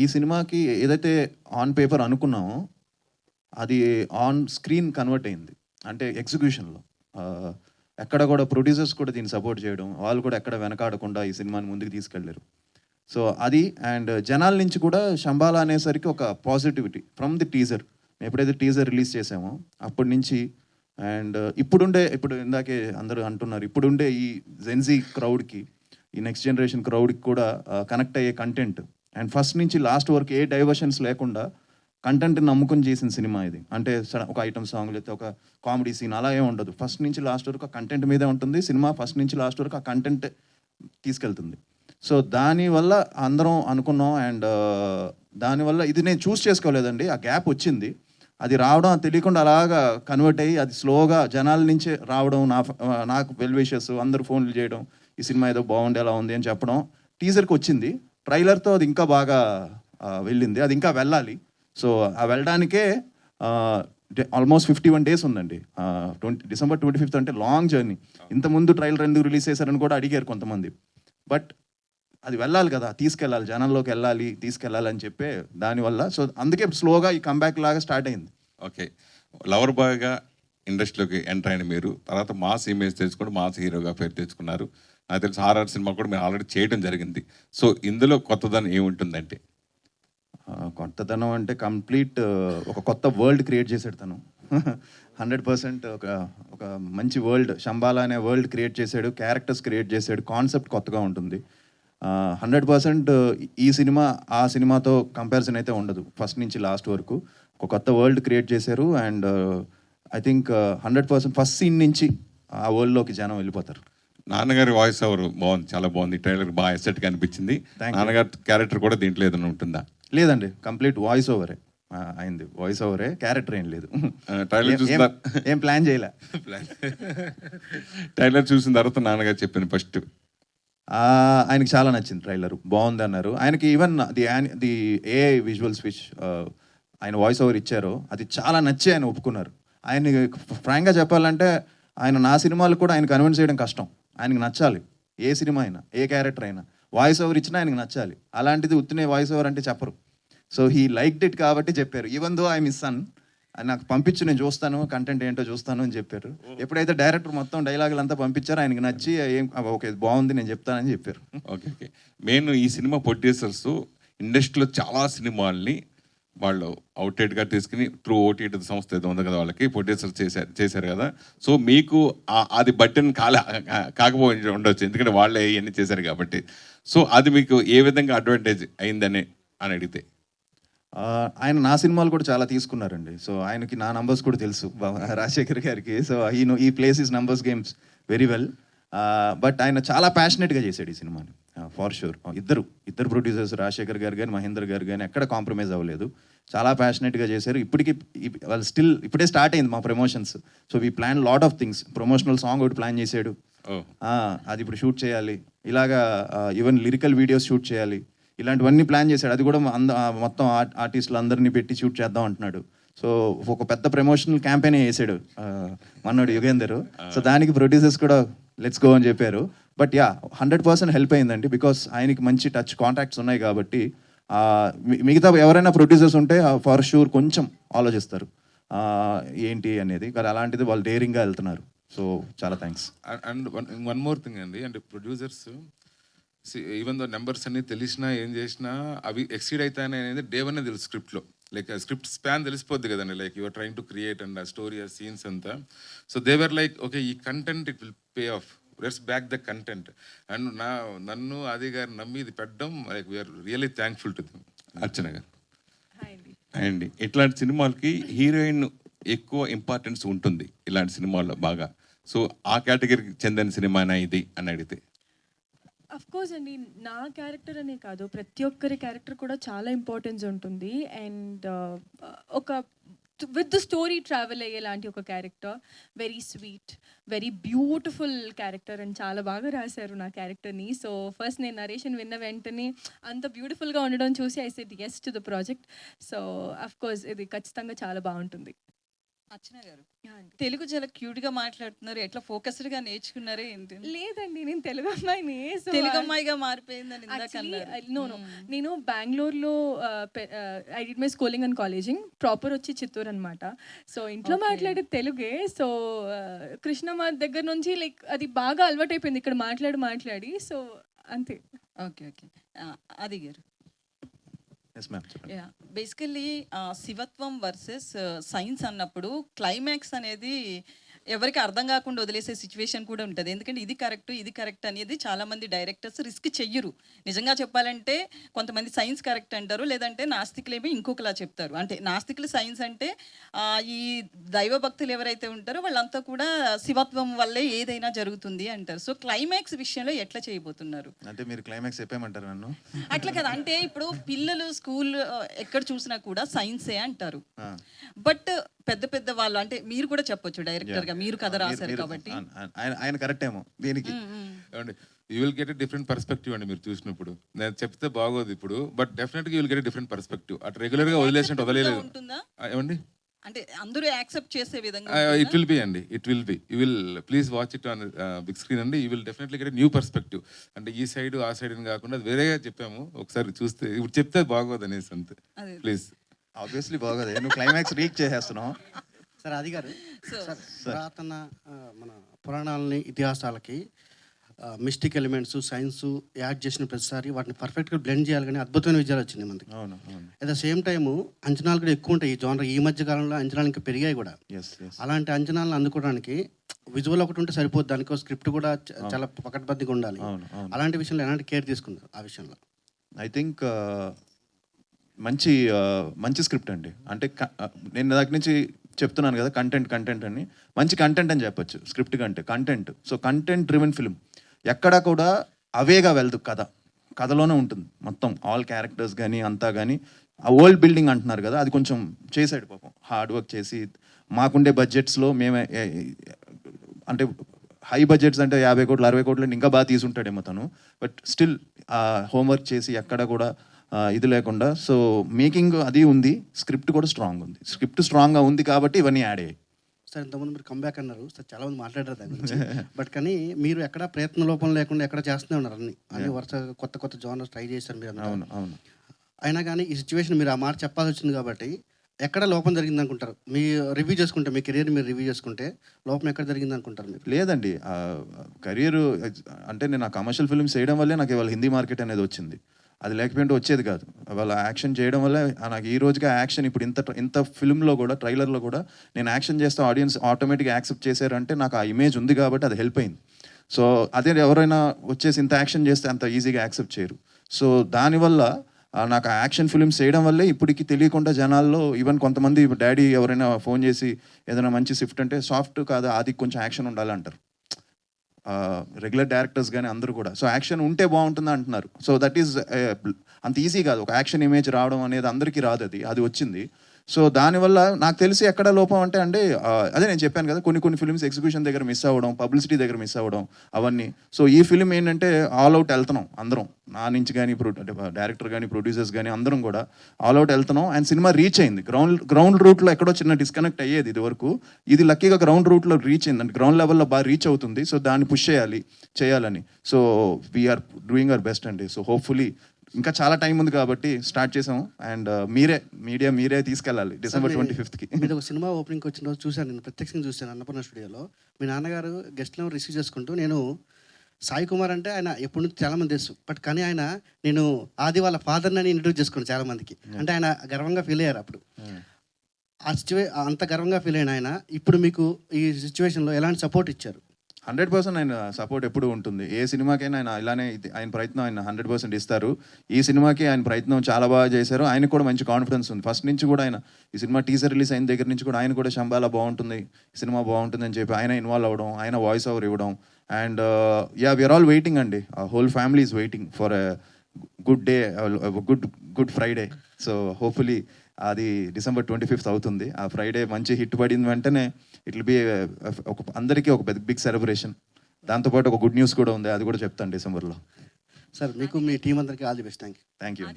ఈ సినిమాకి ఏదైతే ఆన్ పేపర్ అనుకున్నామో అది ఆన్ స్క్రీన్ కన్వర్ట్ అయింది. అంటే ఎగ్జిక్యూషన్లో ఎక్కడ కూడా ప్రొడ్యూసర్స్ కూడా దీన్ని సపోర్ట్ చేయడం, వాళ్ళు కూడా ఎక్కడ వెనకాడకుండా ఈ సినిమాని ముందుకు తీసుకెళ్ళారు. సో అది అండ్ జనాల నుంచి కూడా శంబాలా అనేసరికి ఒక పాజిటివిటీ ఫ్రమ్ ది టీజర్. ఎప్పుడైతే టీజర్ రిలీజ్ చేసామో అప్పటి నుంచి అండ్ ఇప్పుడు ఇందాకే అందరూ అంటున్నారు, ఇప్పుడుండే ఈ జెన్జీ క్రౌడ్కి, ఈ నెక్స్ట్ జనరేషన్ క్రౌడ్కి కూడా కనెక్ట్ అయ్యే కంటెంట్ అండ్ ఫస్ట్ నుంచి లాస్ట్ వరకు ఏ డైవర్షన్స్ లేకుండా కంటెంట్ని నమ్ముకుని చేసిన సినిమా ఇది. అంటే ఒక ఐటమ్ సాంగ్ లేకపోతే ఒక కామెడీ సీన్ అలా ఏమి ఉండదు. ఫస్ట్ నుంచి లాస్ట్ వరకు ఆ కంటెంట్ మీదే ఉంటుంది సినిమా. ఫస్ట్ నుంచి లాస్ట్ వరకు ఆ కంటెంట్ తీసుకెళ్తుంది. సో దానివల్ల అందరం అనుకున్నాం అండ్ దానివల్ల ఇది నేను చూస్ చేసుకోలేదండి, ఆ గ్యాప్ వచ్చింది. అది రావడం తెలియకుండా అలాగా కన్వర్ట్ అయ్యి అది స్లోగా జనాల నుంచే రావడం, నాకు వెల్ విషెస్ అందరూ ఫోన్లు చేయడం, ఈ సినిమా ఏదో బాగుంది ఎలా ఉంది అని చెప్పడం. టీజర్కి వచ్చింది, ట్రైలర్తో అది ఇంకా బాగా వెళ్ళింది, అది ఇంకా వెళ్ళాలి. సో ఆ వెళ్ళడానికే ఆల్మోస్ట్ 51 days ఉందండి. December 25th అంటే లాంగ్ జర్నీ. ఇంతకుముందు ట్రైలర్ ఎందుకు రిలీజ్ చేశారని కూడా అడిగారు కొంతమంది. బట్ అది వెళ్ళాలి కదా, తీసుకెళ్ళాలి, జనంలోకి తీసుకెళ్ళాలి అని చెప్పే దానివల్ల. సో అందుకే స్లోగా ఈ కంబ్యాక్ లాగా స్టార్ట్ అయింది. ఓకే, లవర్ బాయ్గా ఇండస్ట్రీలోకి ఎంటర్ అయిన మీరు తర్వాత మాస్ ఇమేజ్ తెచ్చుకొని మాస్ హీరోగా పేరు తెచ్చుకున్నారు. నాకు తెలిసి హారర్ సినిమా కూడా మీరు ఆల్రెడీ చేయడం జరిగింది. సో ఇందులో కొత్తదనం ఏముంటుందంటే? కొత్తదనం అంటే కంప్లీట్ ఒక కొత్త వరల్డ్ క్రియేట్ చేశాడు తను. 100% ఒక మంచి వరల్డ్, శంబాలా అనే వరల్డ్ క్రియేట్ చేశాడు, క్యారెక్టర్స్ క్రియేట్ చేశాడు, కాన్సెప్ట్ కొత్తగా ఉంటుంది. 100% ఈ సినిమా ఆ సినిమాతో కంపారిజన్ అయితే ఉండదు. ఫస్ట్ నుంచి లాస్ట్ వరకు ఒక కొత్త వరల్డ్ క్రియేట్ చేశారు and I think 100% first scene నుంచి ఆ వరల్డ్లోకి జనం వెళ్ళిపోతారు. నాన్నగారి వాయిస్ ఓవర్ బాగుంది, చాలా బాగుంది. ట్రైలర్ బాగా ఎసెట్గా అనిపించింది. నాన్నగారి క్యారెక్టర్ కూడా దీంట్లో ఏదైనా ఉంటుందా? లేదండి, కంప్లీట్ వాయిస్ ఓవరే అయింది. వాయిస్ ఓవరే, క్యారెక్టర్ ఏం లేదు. ట్రైలర్ చూసిన ఏం ప్లాన్ చేయలే. ట్రైలర్ చూసిన తర్వాత నాన్నగారు చెప్పింది ఫస్ట్ ఆయనకి చాలా నచ్చింది, ట్రైలర్ బాగుంది అన్నారు. ఆయనకి even the AI visuals which ఆయన వాయిస్ ఓవర్ ఇచ్చారో అది చాలా నచ్చి ఆయన ఒప్పుకున్నారు. ఆయన ఫ్రాంక్గా చెప్పాలంటే ఆయన నా సినిమాలు కూడా ఆయన కన్విన్స్ చేయడం కష్టం. ఆయనకి నచ్చాలి, ఏ సినిమా అయినా ఏ క్యారెక్టర్ అయినా వాయిస్ ఓవర్ ఇచ్చినా ఆయనకి నచ్చాలి. అలాంటిది ఉత్తినే వాయిస్ ఓవర్ అంటే చెప్పరు. సో హీ లైక్డ్ ఇట్ కాబట్టి చెప్పారు. Even though I miss son నాకు పంపించు, నేను చూస్తాను, కంటెంట్ ఏంటో చూస్తాను అని చెప్పారు. ఎప్పుడైతే డైరెక్టర్ మొత్తం డైలాగులు అంతా పంపించారో ఆయనకి నచ్చి ఓకే బాగుంది నేను చెప్తానని చెప్పారు. ఓకే ఓకే మెయిన్ ఈ సినిమా ప్రొడ్యూసర్స్ ఇండస్ట్రీలో చాలా సినిమాల్ని వాళ్ళు అవుట్లెట్గా తీసుకుని త్రూ ఓటీటీ సంస్థ ఏదో ఉంది కదా వాళ్ళకి ప్రొడ్యూసర్ చేశారు కదా. సో మీకు అది బట్టన్ కాకపోయి ఉండొచ్చు, ఎందుకంటే వాళ్ళే ఇవన్నీ చేశారు కాబట్టి. సో అది మీకు ఏ విధంగా అడ్వాంటేజ్ అయిందని అడిగితే? ఆయన నా సినిమాలు కూడా చాలా తీసుకున్నారండి. సో ఆయనకి నా నంబర్స్ కూడా తెలుసు, రాజశేఖర్ గారికి. సో ఈ place is numbers games very well. But ఆయన చాలా ప్యాషనెట్గా చేశాడు ఈ సినిమాని. ఫార్ షూర్ ఇద్దరు ప్రొడ్యూసర్స్ రాజశేఖర్ గారు కానీ మహేందర్ గారు కానీ ఎక్కడ కాంప్రమైజ్ అవ్వలేదు, చాలా ప్యాషనెట్గా చేశారు. వాళ్ళు స్టిల్ ఇప్పుడే స్టార్ట్ అయింది మా promotions. So we plan lot of things. Promotional song ఒకటి ప్లాన్ చేశాడు, అది ఇప్పుడు షూట్ చేయాలి. ఇలాగా ఈవెన్ లిరికల్ వీడియోస్ షూట్ చేయాలి, ఇలాంటివన్నీ ప్లాన్ చేశాడు. అది కూడా మొత్తం ఆర్టిస్టులు అందరినీ పెట్టి షూట్ చేద్దాం అంటున్నాడు. సో ఒక పెద్ద ప్రమోషనల్ క్యాంపెయిన్ వేసాడు మన్నోడు యుగేందర్. సో దానికి ప్రొడ్యూసర్స్ కూడా లెట్స్ గో అని చెప్పారు. బట్ 100% హెల్ప్ అయిందండి, బికాస్ ఆయనకి మంచి టచ్ కాంటాక్ట్స్ ఉన్నాయి కాబట్టి. మిగతా ఎవరైనా ప్రొడ్యూసర్స్ ఉంటే ఫర్ షూర్ కొంచెం ఆలోచిస్తారు ఏంటి అనేది, కానీ అలాంటిది వాళ్ళు డేరింగ్గా వెళ్తున్నారు. సో చాలా thanks. And one more thing అండి, అంటే ప్రొడ్యూసర్స్ ఈవెన్ దో నెంబర్స్ అన్ని తెలిసినా ఏం చేసినా అవి ఎక్సీడ్ అవుతాయని అనేది డే వన్ తెలుసు స్క్రిప్ట్లో. లైక్ స్క్రిప్ట్ స్పాన్ తెలిసిపోద్ది కదండి, like your trying to create and ఆ స్టోరీ ఆ సీన్స్ అంతా. సో దేవర్ లైక్ ఓకే ఈ content it will pay off, let's back the content. And నన్ను ఆది గారు నమ్మి ఇది పెట్టడం like we are really thankful to them. Archana గారు అండి, ఇట్లాంటి సినిమాలకి హీరోయిన్ ఎక్కువ ఇంపార్టెన్స్ ఉంటుంది ఇలాంటి సినిమాల్లో బాగా. సో ఆ కేటగిరీకి చెందిన సినిమానా ఇది అని అడిగితే? అఫ్ కోర్స్ అండి, నా క్యారెక్టర్ అనే కాదు, ప్రతి ఒక్కరి క్యారెక్టర్ కూడా చాలా ఇంపార్టెన్స్ ఉంటుంది. అండ్ ఒక విత్ ద స్టోరీ ట్రావెల్ అయ్యేలాంటి ఒక character, very sweet, very beautiful character and చాలా బాగా రాశారు నా క్యారెక్టర్ని. సో ఫస్ట్ నేను నరేషన్ విన్న వెంటనే అంత బ్యూటిఫుల్గా ఉండడం చూసి I said yes to the project. So of course ఇది ఖచ్చితంగా చాలా బాగుంటుంది. అర్చన గారు తెలుగు చాలా క్యూట్ గా మాట్లాడుతున్నారు, ఎట్లా ఫోకస్డ్ గా నేర్చుకున్నారే ఏంటి? లేదండి, నేను తెలుగు అమ్మాయిని. తెలుగు అమ్మాయిగా మారిపోయిందని నో నేను బెంగళూరులో I did my schooling and colleging, proper వచ్చి చిత్తూరు అనమాట. సో ఇంట్లో మాట్లాడే తెలుగే. సో కృష్ణమ్మ దగ్గర నుంచి లైక్ అది బాగా అలవాటు అయిపోయింది ఇక్కడ మాట్లాడి. సో అంతే. ఓకే ఓకే ఆది గారు. బేసికల్లీ శివత్వం వర్సెస్ సైన్స్ అన్నప్పుడు క్లైమాక్స్ అనేది ఎవరికి అర్థం కాకుండా వదిలేసే సిచ్యువేషన్ కూడా ఉంటుంది. ఎందుకంటే ఇది కరెక్ట్ అనేది చాలామంది డైరెక్టర్స్ రిస్క్ చెయ్యరు. నిజంగా చెప్పాలంటే కొంతమంది సైన్స్ కరెక్ట్ అంటారు, లేదంటే నాస్తికులేమో ఇంకొకలా చెప్తారు. అంటే నాస్తికులు సైన్స్ అంటే ఈ దైవ భక్తులు ఎవరైతే ఉంటారో వాళ్ళంతా కూడా శివత్వం వల్లే ఏదైనా జరుగుతుంది అంటారు. సో క్లైమాక్స్ విషయంలో ఎట్లా చేయబోతున్నారు? అంటే మీరు క్లైమాక్స్ చెప్పేయమంటారు నన్ను? అట్లా కదా, అంటే ఇప్పుడు పిల్లలు స్కూల్ ఎక్కడ చూసినా కూడా సైన్సే అంటారు. బట్ పెద్ద వాళ్ళు అంటే మీరు కూడా చెప్పొచ్చు డైరెక్టర్ గా, మీరు కథ రాశారు కాబట్టి. ఆయన కరెక్ట్ ఏమో దీనికి. You will get a different perspective అండి మీరు చూసినప్పుడు. నేను చెప్తే బాగోదు ఇప్పుడు, బట్ డెఫినెట్గా you will get a different perspective. అటు రెగ్యులర్ గా వదిలేసినట్టు వదిలేదు ఏమండి, అంటే అందరూ యాక్సెప్ట్ చేసే విధంగా. ఇట్ విల్ బి అండి, it will be. You will please watch it on big screen అండి. You will definitely get new perspective. అంటే ఈ సైడ్ ఆ సైడ్ అని కాకుండా వేరేగా చెప్పాము, ఒకసారి చూస్తే ఇప్పుడు చెప్తే బాగోదు అనేసి అంతే. ప్లీజ్. ఆబ్వియస్లీ బాగోదు, నువ్వు క్లైమాక్స్ రీచ్ చేసేస్తున్నావు. సార్ అది గారు, సార్ పురాతన మన పురాణాలని ఇతిహాసాలకి మిస్టిక్ ఎలిమెంట్స్ సైన్స్ యాడ్ చేసిన ప్రతిసారి వాటిని పర్ఫెక్ట్గా బ్లెండ్ చేయాలి, కానీ అద్భుతమైన విజయాలు వచ్చింది మనకి. అట్ ద సేమ్ టైము అంచనాలు కూడా ఎక్కువ ఉంటాయి ఈ జోనర్. ఈ మధ్య కాలంలో అంచనాలు ఇంకా పెరిగాయి కూడా. అలాంటి అంచనాలను అందుకోవడానికి విజువల్ ఒకటి ఉంటే సరిపోద్ది, దానికి స్క్రిప్ట్ కూడా చాలా పకడ్బందీగా ఉండాలి. అలాంటి విషయంలో ఎలాంటి కేర్ తీసుకున్నారు ఆ విషయంలో? ఐ థింక్ మంచి స్క్రిప్ట్ అండి. అంటే నేను దగ్గర నుంచి చెప్తున్నాను కదా, కంటెంట్ అని, మంచి కంటెంట్ అని చెప్పొచ్చు స్క్రిప్ట్ కంటే. Content, so content driven film. ఎక్కడా కూడా అవేగా వెళ్దు, కథలోనే ఉంటుంది మొత్తం. ఆల్ క్యారెక్టర్స్ కానీ అంతా కానీ ఆ వరల్డ్ బిల్డింగ్ అంటున్నారు కదా, అది కొంచెం చేసాడు పాపం, హార్డ్ వర్క్ చేసి. మాకుండే బడ్జెట్స్లో మేమే, అంటే హై బడ్జెట్స్ అంటే 50 కోట్లు 60 కోట్లు ఇంకా బాగా తీసుంటాడేమో తను, బట్ స్టిల్ హోంవర్క్ చేసి ఎక్కడ కూడా ఇది లేకుండా. సో మేకింగ్ అది ఉంది, స్క్రిప్ట్ కూడా స్ట్రాంగ్ ఉంది. స్క్రిప్ట్ స్ట్రాంగ్గా ఉంది కాబట్టి ఇవన్నీ యాడ్ అయ్యాయి. సార్ ఇంతకుముందు మీరు కంబ్యాక్ అన్నారు సార్, చాలామంది మాట్లాడారు దాని గురించి. బట్ కానీ మీరు ఎక్కడ ప్రయత్న లోపం లేకుండా ఎక్కడ చేస్తూనే ఉన్నారు, అన్ని వరుస కొత్త జోనర్స్ ట్రై చేశారు మీరు. అవును. అయినా కానీ ఈ సిచ్యువేషన్ మీరు ఆ మాట చెప్పాల్సి వచ్చింది కాబట్టి ఎక్కడ లోపం జరిగింది అనుకుంటారు? మీ రివ్యూ చేసుకుంటే, మీ కెరీర్ మీరు రివ్యూ చేసుకుంటే లోపం ఎక్కడ జరిగింది అనుకుంటారు మీరు? లేదండి, కెరీర్ అంటే నేను ఆ కమర్షియల్ ఫిల్మ్స్ చేయడం వల్లే నాకు ఇవాళ హిందీ మార్కెట్ అనేది వచ్చింది. అది లేకపోతే వచ్చేది కాదు. వాళ్ళ యాక్షన్ చేయడం వల్ల నాకు ఈ రోజుగా యాక్షన్ ఇప్పుడు ఇంత ఫిల్మ్లో కూడా, ట్రైలర్లో కూడా నేను యాక్షన్ చేస్తే ఆడియన్స్ ఆటోమేటిక్గా యాక్సెప్ట్ చేశారంటే నాకు ఆ ఇమేజ్ ఉంది కాబట్టి అది హెల్ప్ అయింది. సో అదే ఎవరైనా వచ్చేసి ఇంత యాక్షన్ చేస్తే అంత ఈజీగా యాక్సెప్ట్ చేయరు. సో దానివల్ల నాకు ఆ యాక్షన్ ఫిల్మ్స్ చేయడం వల్లే ఇప్పటికి తెలియకుండా జనాల్లో, ఈవెన్ కొంతమంది డాడీ ఎవరైనా ఫోన్ చేసి ఏదైనా మంచి షిఫ్ట్ అంటే సాఫ్ట్ కాదు, అది కొంచెం యాక్షన్ ఉండాలి అంటారు. రెగ్యులర్ డైరెక్టర్స్ కానీ అందరూ కూడా. సో యాక్షన్ ఉంటే బాగుంటుంది అంటున్నారు. సో దట్ ఈస్ అంత ఈజీ కాదు, ఒక యాక్షన్ ఇమేజ్ రావడం అనేది అందరికీ రాదు, అది వచ్చింది. సో దానివల్ల నాకు తెలిసి ఎక్కడ లోపం అంటే అదే నేను చెప్పాను కదా, కొన్ని ఫిల్మ్స్ ఎగ్జిక్యూషన్ దగ్గర మిస్ అవ్వడం, పబ్లిసిటీ దగ్గర మిస్ అవ్వడం అవన్నీ. సో ఈ ఫిల్మ్ ఏంటంటే ఆల్ అవుట్ వెళ్తున్నాం అందరం, నా నుంచి కానీ డైరెక్టర్ కానీ ప్రొడ్యూసర్స్ కానీ అందరం కూడా ఆల్ అవుట్ వెళ్తున్నాం. అండ్ సినిమా రీచ్ అయింది. గ్రౌండ్ రూట్లో ఎక్కడో చిన్న డిస్కనెక్ట్ అయ్యేది ఇది వరకు, ఇది లక్కీగా గ్రౌండ్ రూట్లో రీచ్ అయింది, అంటే గ్రౌండ్ లెవెల్లో బాగా రీచ్ అవుతుంది. సో దాన్ని పుష్ చేయాలని. So we're doing our best అండి. సో హోప్ఫుల్లీ ఇంకా చాలా టైం ఉంది కాబట్టి స్టార్ట్ చేసాము. అండ్ మీరే తీసుకెళ్ళాలి December 25th. మీరు ఒక సినిమా ఓపెనింగ్కి వచ్చిన రోజు చూశాను, నేను ప్రత్యక్షంగా చూశాను అన్నపూర్ణ స్టూడియోలో. మీ నాన్నగారు గెస్ట్లను రిసీవ్ చేసుకుంటూ, నేను సాయి కుమార్ అంటే ఆయన ఎప్పటి నుంచి చాలామంది తెలుసు, బట్ కానీ ఆయన నేను ఆది వాళ్ళ ఫాదర్ని అని ఇంట్రడ్యూస్ చేసుకున్నాను చాలామందికి. అంటే ఆయన గర్వంగా ఫీల్ అయ్యారు అప్పుడు. అంత గర్వంగా ఫీల్ అయిన ఆయన ఇప్పుడు మీకు ఈ సిచ్యువేషన్లో ఎలాంటి సపోర్ట్ ఇచ్చారు? 100% ఆయన సపోర్ట్ ఎప్పుడూ ఉంటుంది. ఏ సినిమాకైనా ఆయన ఇలానే ఆయన ప్రయత్నం ఆయన 100% ఇస్తారు. ఈ సినిమాకి ఆయన ప్రయత్నం చాలా బాగా చేశారు. ఆయనకు కూడా మంచి కాన్ఫిడెన్స్ ఉంది. ఫస్ట్ నుంచి కూడా ఆయన ఈ సినిమా టీజర్ రిలీజ్ అయిన దగ్గర నుంచి కూడా ఆయన కూడా శంబాలా బాగుంటుంది, ఈ సినిమా బాగుంటుంది అని చెప్పి ఆయన ఇన్వాల్వ్ అవ్వడం, ఆయన వాయిస్ ఓవర్ ఇవ్వడం. అండ్ వీఆర్ ఆల్ వెయిటింగ్ అండి, whole family is waiting for a good day, good Friday. So hopefully అది December 25th అవుతుంది. ఆ ఫ్రైడే మంచి హిట్ పడిన వెంటనే ఇట్ విల్ బి అందరికీ ఒక బిగ్ సెలబ్రేషన్. దాంతోపాటు ఒక గుడ్ న్యూస్ కూడా ఉంది, అది కూడా చెప్తాను డిసెంబర్లో. సార్ మీకు మీ టీం అందరికీ all the best. Thank you.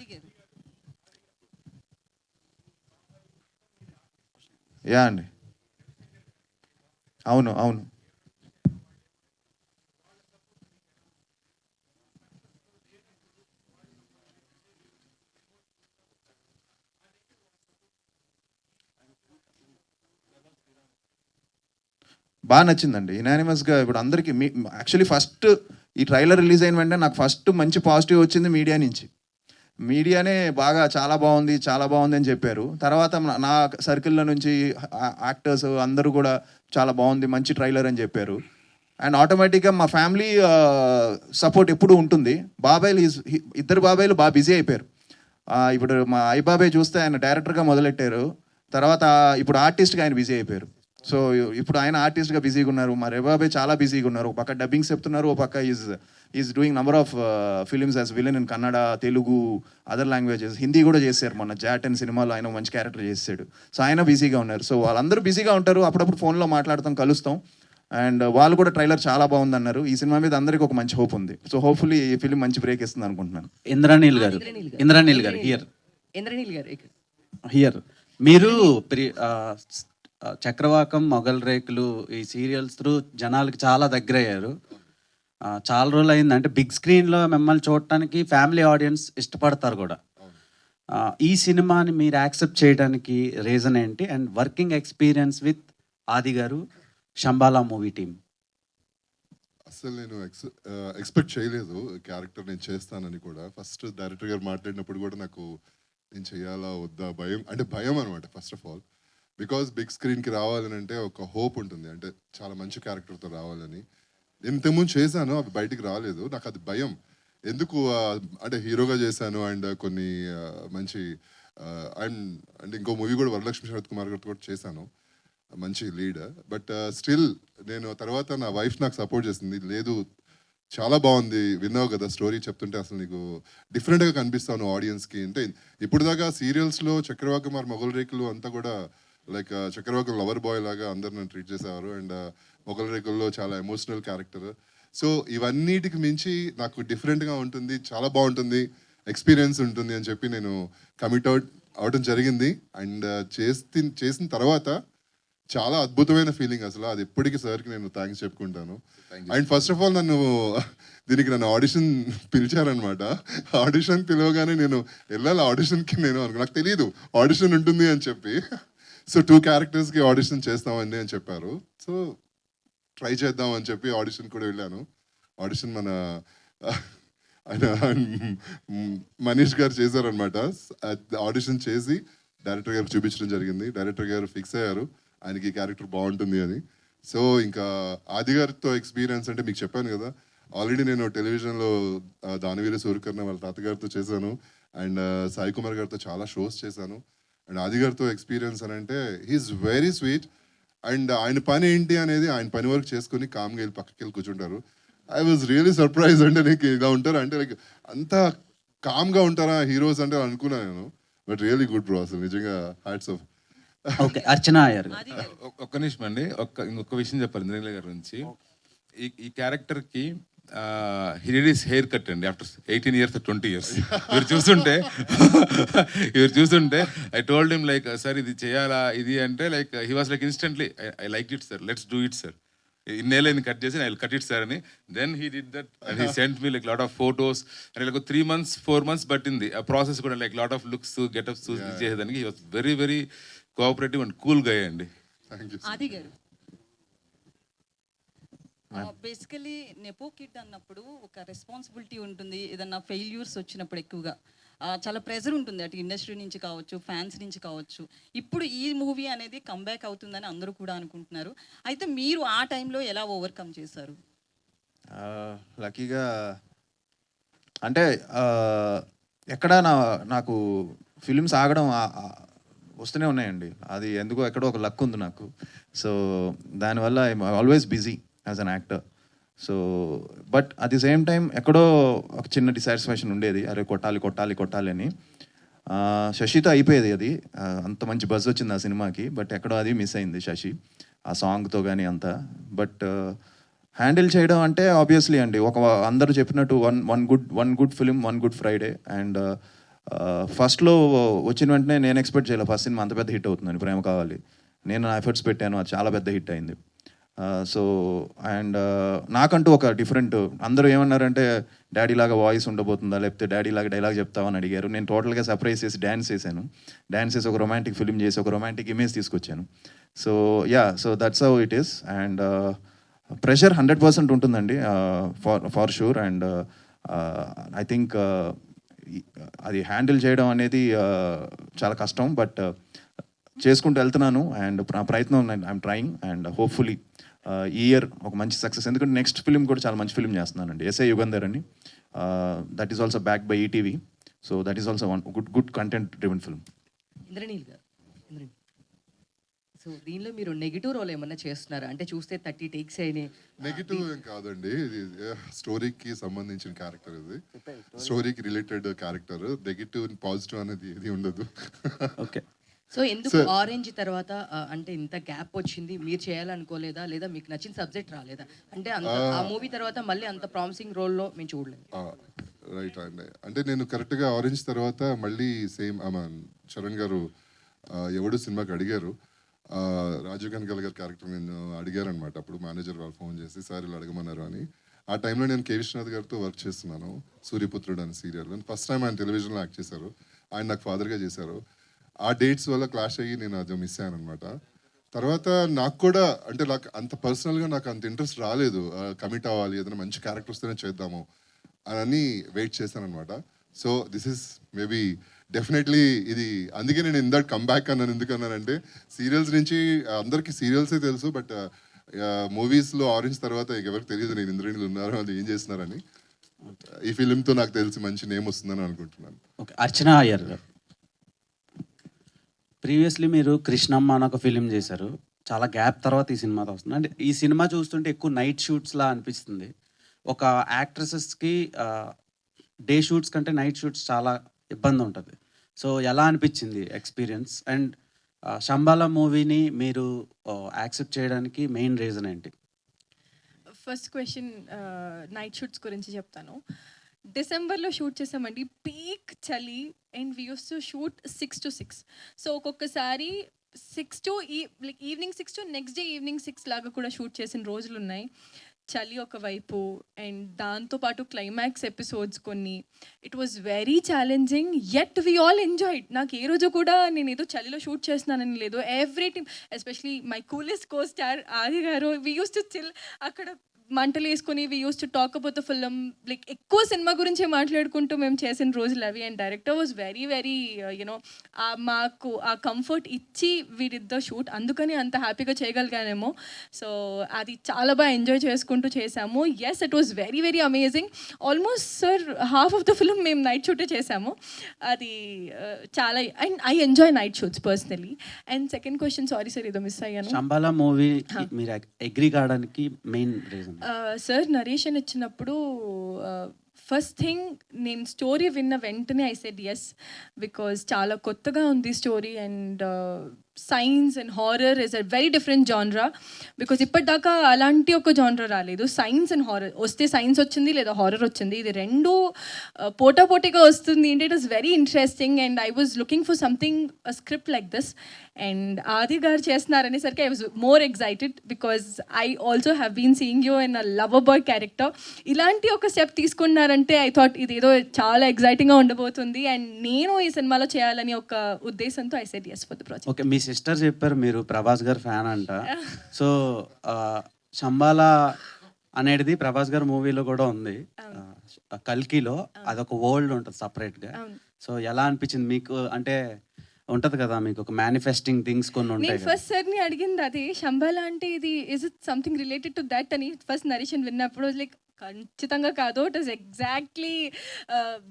Yeah అండి, అవును. బాగా నచ్చిందండి యునానిమస్గా. ఇప్పుడు అందరికీ యాక్చువల్లీ ఫస్ట్ ఈ ట్రైలర్ రిలీజ్ అయిన వెంటనే నాకు ఫస్ట్ మంచి పాజిటివ్ వచ్చింది మీడియా నుంచి. మీడియానే బాగా చాలా బాగుంది అని చెప్పారు. తర్వాత నా సర్కిల్లో నుంచి యాక్టర్స్ అందరూ కూడా చాలా బాగుంది, మంచి ట్రైలర్ అని చెప్పారు. అండ్ ఆటోమేటిక్గా మా ఫ్యామిలీ సపోర్ట్ ఎప్పుడూ ఉంటుంది. ఇద్దరు బాబాయిలు బాగా బిజీ అయిపోయారు. ఇప్పుడు మా అయ్య బాబాయ్ చూస్తే ఆయన డైరెక్టర్గా మొదలెట్టారు, తర్వాత ఇప్పుడు ఆర్టిస్ట్గా ఆయన బిజీ అయిపోయారు. సో ఇప్పుడు ఆయన ఆర్టిస్ట్గా బిజీగా ఉన్నారు. మా రేబాబాయ్ చాలా బిజీగా ఉన్నారు. ఒక పక్క డబ్బింగ్స్ చెప్తున్నారు, ఒక పక్క is doing number of films as villain in Kannada, Telugu, other languages. Hindi కూడా చేశారు, మొన్న జాట్ అండ్ సినిమాలో ఆయన మంచి క్యారెక్టర్ చేశాడు. సో ఆయన బిజీగా ఉన్నారు. సో వాళ్ళందరూ బిజీగా ఉంటారు. అప్పుడప్పుడు ఫోన్లో మాట్లాడతాం, కలుస్తాం. అండ్ వాళ్ళు కూడా ట్రైలర్ చాలా బాగుంది అన్నారు. ఈ సినిమా మీద అందరికీ ఒక మంచి హోప్ ఉంది. సో హోప్ఫుల్లీ ఈ ఫిలిం మంచి బ్రేక్ ఇస్తుంది అనుకుంటున్నాను. ఇంద్రనీల్ గారు హియర్ మీరు చక్రవాకం, మొగల్ రేకులు ఈ సీరియల్స్ త్రూ జనాలకి చాలా దగ్గర అయ్యారు. చాలా రోజులు అయింది, అంటే బిగ్ స్క్రీన్లో మిమ్మల్ని చూడటానికి ఫ్యామిలీ ఆడియన్స్ ఇష్టపడతారు కూడా. ఈ సినిమాని మీరు యాక్సెప్ట్ చేయడానికి రీజన్ ఏంటి? అండ్ వర్కింగ్ ఎక్స్పీరియన్స్ విత్ ఆది గారు, శంబాలా మూవీ టీమ్. అసలు నేను ఎక్స్పెక్ట్ చేయలేదు క్యారెక్టర్ నేను చేస్తానని కూడా. ఫస్ట్ డైరెక్టర్ గారు మాట్లాడినప్పుడు కూడా నాకు నేను చేయాలా వద్దా భయం అనమాట. First of all because big స్క్రీన్కి రావాలని అంటే ఒక హోప్ ఉంటుంది, అంటే చాలా మంచి క్యారెక్టర్తో రావాలని. నేను ఇంతకుముందు చేశాను, అవి బయటికి రాలేదు. నాకు అది భయం. ఎందుకు అంటే హీరోగా చేశాను అండ్ కొన్ని మంచి అండ్ ఇంకో మూవీ కూడా వరలక్ష్మి శరత్ కుమార్ గారితో కూడా చేశాను, మంచి లీడ్. బట్ స్టిల్ నేను తర్వాత నా వైఫ్ నాకు సపోర్ట్ చేసింది, లేదు చాలా బాగుంది, విన్నావు కదా స్టోరీ చెప్తుంటే అసలు నీకు డిఫరెంట్గా కనిపిస్తాను ఆడియన్స్కి. అంటే ఇప్పుడు దాకా సీరియల్స్లో చక్రవాకం మరి మొగల్ రేకులు అంతా కూడా లైక్ చక్రవాకం లవర్ బాయ్ లాగా అందరు నన్ను ట్రీట్ చేసేవారు. అండ్ మొగల్ రేకుల్లో చాలా ఎమోషనల్ క్యారెక్టర్. సో ఇవన్నిటికి మించి నాకు డిఫరెంట్గా ఉంటుంది, చాలా బాగుంటుంది, ఎక్స్పీరియన్స్ ఉంటుంది అని చెప్పి నేను కమిట్ అవడం జరిగింది. అండ్ చేసిన తర్వాత చాలా అద్భుతమైన ఫీలింగ్ అసలు. అది ఎప్పటికీ సార్కి నేను థ్యాంక్స్ చెప్పుకుంటాను. అండ్ ఫస్ట్ ఆఫ్ ఆల్ నన్ను ఆడిషన్ పిలిచారనమాట. ఆడిషన్ పిలవగానే నేను వెళ్ళాలి ఆడిషన్కి, నాకు తెలియదు ఆడిషన్ ఉంటుంది అని చెప్పి. సో 2 క్యారెక్టర్స్కి ఆడిషన్ చేస్తామండి అని చెప్పారు. సో ట్రై చేద్దాం అని చెప్పి ఆడిషన్ కూడా వెళ్ళాను. ఆడిషన్ ఆయన మనీష్ గారు చేశారనమాట. ఆడిషన్ చేసి డైరెక్టర్ గారు చూపించడం జరిగింది. డైరెక్టర్ గారు ఫిక్స్ అయ్యారు ఆయనకి ఈ క్యారెక్టర్ బాగుంటుంది అని. సో ఇంకా ఆది గారితో ఎక్స్పీరియన్స్ అంటే మీకు చెప్పాను కదా, ఆల్రెడీ నేను టెలివిజన్లో దానవీర సూర్యకర్ణ వాళ్ళ తాతగారితో చేశాను, అండ్ సాయి కుమార్ గారితో చాలా షోస్ చేశాను. అండ్ ఆది గారితో ఎక్స్పీరియన్స్ అని అంటే హీఈస్ వెరీ స్వీట్. అండ్ ఆయన పని ఏంటి అనేది ఆయన పని వరకు చేసుకొని కామ్గా వెళ్ళి పక్కకి వెళ్ళి కూర్చుంటారు. I was really surprise. అంటే నీకు ఇలా ఉంటారు అంటే లైక్ అంత కామ్గా ఉంటారా హీరోస్ అంటే అనుకున్నాను నేను. బట్ రియలీ గుడ్ బ్రో, అసలు నిజంగా హ్యాట్స్ ఆఫ్. ఓకే, అర్చన అయ్యర్. ఒక్క నిమిషం అండి, ఇంకొక విషయం చెప్పాలి ఇంద్రనీల గారి గురించి. ఈ క్యారెక్టర్కి హిస్ హెయిర్ కట్ అండి ఆఫ్టర్ 18 years 20 years. మీరు చూస్తుంటే I told him like sir ఇది చేయాలా ఇది అంటే like he was like instantly I like it sir, let's do it sir, ఇన్నేళ్ళని కట్ చేసి ఐ కట్ ఇట్ సార్ అని. Then he did that and he sent me like lot of photos and like 3 months 4 months పట్టింది ఆ process కూడా. Like lot of looks getups చేసేదానికి he was very very cooperative and cool guy అండి. ఆది గారు, basically nepo kid అన్నప్పుడు ఒక responsibility ఉంటుంది. ఏదన్నా ఫెయిల్యూర్స్ వచ్చినప్పుడు ఎక్కువగా చాలా ప్రెజర్ ఉంటుంది, అటు ఇండస్ట్రీ నుంచి కావచ్చు, ఫ్యాన్స్ నుంచి కావచ్చు. ఇప్పుడు ఈ మూవీ అనేది కంబ్యాక్ అవుతుందని అందరూ కూడా అనుకుంటున్నారు. అయితే మీరు ఆ టైంలో ఎలా ఓవర్కమ్ చేశారు? లక్కీగా అంటే ఎక్కడ నాకు ఫిలిమ్స్ ఆగడం వస్తూనే ఉన్నాయండి. అది ఎందుకో ఎక్కడో ఒక లక్ ఉంది నాకు. సో దానివల్ల I'm always busy as an actor. So but at the same time ఎక్కడో ఒక చిన్న డిసాటిస్ఫాక్షన్ ఉండేది, అరే కొట్టాలి అని. శశితో అయిపోయేది అది, అంత మంచి బజ్ వచ్చింది ఆ సినిమాకి. బట్ ఎక్కడో అది మిస్ అయింది శశి ఆ సాంగ్తో కానీ అంతా. బట్ హ్యాండిల్ చేయడం అంటే ఆబ్వియస్లీ అండి, అందరూ చెప్పినట్టు one good film, one good Friday. And ఫస్ట్లో వచ్చిన వెంటనే నేను ఎక్స్పెక్ట్ చేయలేదు ఫస్ట్ సినిమా అంత పెద్ద హిట్ అవుతుందని. ప్రేమ కావాలి నేను నా ఎఫర్ట్స్ పెట్టాను, అది చాలా పెద్ద హిట్ అయింది. సో అండ్ నాకంటూ ఒక డిఫరెంట్, అందరూ ఏమన్నారంటే డాడీ లాగా వాయిస్ ఉండబోతుందా లేకపోతే డాడీ లాగా డైలాగ్ చెప్తావని అడిగారు. నేను టోటల్గా సర్ప్రైజ్ చేసి డ్యాన్స్ చేసి ఒక రొమాంటిక్ ఫిలిం చేసి ఒక రొమాంటిక్ ఇమేజ్ తీసుకొచ్చాను. So so that's how it is. And pressure 100% ఉంటుందండి far sure. And I think అది హ్యాండిల్ చేయడం అనేది చాలా కష్టం. బట్ చేసుకుంటూ వెళ్తున్నాను అండ్ నా ప్రయత్నం ఐఎమ్ ట్రయింగ్. అండ్ హోప్ఫుల్లీ ఈ ఇయర్ ఒక మంచి సక్సెస్, ఎందుకంటే నెక్స్ట్ ఫిలిం కూడా చాలా మంచి ఫిలిం చేస్తున్నానండి, ఎస్ఐ యుగంధర్ అని. That is also back by ETV. So that is also one good content driven film. Indraneel గారు, సో దీనిలో మీరు నెగిటివ్ రోల్ ఏమన్నా చేస్తున్నారా? అంటే చూస్తే 30 takes అయినాయి. నెగిటివ్ ఏం కాదండి, ఇది స్టోరీకి సంబంధించిన క్యారెక్టర్, ఇది స్టోరీకి రిలేటెడ్ క్యారెక్టర్. నెగిటివ్ పాజిటివ్ అనేది ఏది ఉండదు. ఓకే, సో ఎందుకు ఆరెంజ్ తర్వాత అంటే ఇంత గ్యాప్ వచ్చింది? మీరు చేయాలనుకోలేదా, లేదా మీకు నచ్చిన సబ్జెక్ట్ రాలేదా? అంటే ఆ మూవీ తర్వాత మళ్ళీ అంత ప్రామిసింగ్ రోల్లో మేము చూడలేదు. రైట్ అండి, అంటే నేను కరెక్ట్గా ఆరెంజ్ తర్వాత మళ్ళీ సేమ్ చరణ్ గారు ఎవడు సినిమాకి అడిగారు, రాజీవ్ కనకాల గారి క్యారెక్టర్ నేను అడిగారనమాట. అప్పుడు మేనేజర్ వాళ్ళు ఫోన్ చేసి సార్ ఇలా అడగమన్నారు అని. ఆ టైంలో నేను కే విశ్వనాథ్ గారితో వర్క్ చేస్తున్నాను, సూర్యపుత్రుడు అని సీరియల్. ఫస్ట్ టైం ఆయన టెలివిజన్లో యాక్ట్ చేశారు, ఆయన నాకు ఫాదర్గా చేశారు. ఆ డేట్స్ వల్ల క్లాష్ అయ్యి నేను అది మిస్ అయ్యాను అనమాట. తర్వాత నాకు కూడా అంటే నాకు అంత పర్సనల్గా నాకు అంత ఇంట్రెస్ట్ రాలేదు, కమిట్ అవ్వాలి, ఏదైనా మంచి క్యారెక్టర్ వస్తేనే చేద్దాము అని వెయిట్ చేశాను అనమాట. So this is maybe definitely ఇది, అందుకే నేను ఇందాక కంబ్యాక్ అన్నాను. ఎందుకన్నానంటే సీరియల్స్ నుంచి అందరికీ సీరియల్సే తెలుసు, బట్ మూవీస్లో ఆరెంజ్ తర్వాత ఎవరికి తెలియదు నేను ఇంద్రనీల్ ఉన్నారు, అది ఏం చేస్తున్నారని. ఈ ఫిలింతో నాకు తెలిసి మంచి నేమ్ వస్తుందని అనుకుంటున్నాను. ఓకే, అర్చన అయ్యర్ గారు, ప్రీవియస్లీ మీరు కృష్ణమ్మ అని ఒక ఫిలిం చేశారు, చాలా గ్యాప్ తర్వాత ఈ సినిమాతో వస్తుంది. అంటే ఈ సినిమా చూస్తుంటే ఎక్కువ నైట్ షూట్స్లా అనిపిస్తుంది. ఒక యాక్ట్రెసెస్కి డే షూట్స్ కంటే నైట్ షూట్స్ చాలా ఇబ్బంది ఉంటుంది. సో ఎలా అనిపించింది ఎక్స్పీరియన్స్? అండ్ శంబాల మూవీని మీరు యాక్సెప్ట్ చేయడానికి మెయిన్ రీజన్ ఏంటి? ఫస్ట్ క్వశ్చన్ నైట్ షూట్స్ గురించి చెప్తాను. డిసెంబర్లో షూట్ చేసామండి, పీక్ చలి, and we use to shoot 6 to 6. So ఒక్కొక్కసారి 6 to evening 6 to next day evening 6 లాగా కూడా షూట్ చేసిన రోజులు ఉన్నాయి. చలి ఒకవైపు అండ్ దాంతోపాటు క్లైమాక్స్ ఎపిసోడ్స్ కొన్ని. It was very challenging, yet we all enjoyed. నాకు ఏ రోజు కూడా నేను ఏదో చలిలో షూట్ చేస్తున్నానని లేదు. Every team, especially my coolest co star Adi గారు, వీ యూస్ టు చిల్. అక్కడ మంటలు వేసుకొని we use to talk about the film, like ఎక్కువ సినిమా గురించే మాట్లాడుకుంటూ మేము చేసిన రోజులు అవి. And director was very very you know మాకు ఆ కంఫర్ట్ ఇచ్చి వి డిడ్ ద షూట్, అందుకని అంత హ్యాపీగా చేయగలిగానేమో. సో అది చాలా బాగా ఎంజాయ్ చేసుకుంటూ చేసాము. Yes, it was very very amazing. Almost sir half of the film మేము నైట్ షూటే చేసాము. అది చాలా, and I enjoy night shoots personally. And second question, sorry sir ఏదో మిస్ అయ్యాను. శంబాలా మూవీ మీరు అగ్రీ కావడానికి మెయిన్ రీజన్? సార్ నరేషన్ ఇచ్చినప్పుడు ఫస్ట్ థింగ్ నేను స్టోరీ విన్న వెంటనే ఐ సెడ్ ఎస్, బికాజ్ చాలా కొత్తగా ఉంది story. And science and horror is a very different genre, because ఇప్పటిదాకా అలాంటి ఒక జాన్రా రాలేదు. సైన్స్ అండ్ హారర్ వస్తే సైన్స్ వచ్చింది లేదా హారర్ వచ్చింది, ఇది రెండు పోటాపోటీగా వస్తుంది. అంటే it is very interesting and I was looking for something a script like this. And Adi గారు చేస్తున్నారనేసరికి I was more excited, because I also have been seeing you in a lover boy character. ఇలాంటి ఒక step తీసుకున్నారంటే I thought ఇదేదో చాలా ఎక్సైటింగ్గా ఉండబోతుంది and నేను ఈ సినిమాలో చేయాలని ఒక ఉద్దేశంతో I said yes for the project. Okay, మీ సిస్టర్ చెప్పారు మీరు ప్రభాస్ గారు ఫ్యాన్ అంట. సో శంబాలా అనేది ప్రభాస్ గారి మూవీలో కూడా ఉంది, కల్కిలో. అదొక వరల్డ్ ఉంటుంది సపరేట్గా. సో ఎలా అనిపించింది మీకు? అంటే ఉంటది కదా మీకు ఒక మేనిఫెస్టింగ్ థింగ్స్ కొన్ని ఉంటాయి. నేను ఫస్ట్ సార్ని అడిగింది అది, శంబాలా అంటే ఇది is it something related to that అని ఫస్ట్ నరేషన్ విన్నప్పుడు లైక్ ఖచ్చితంగా కాదు, ఇట్ ఇస్ ఎగ్జాక్ట్లీ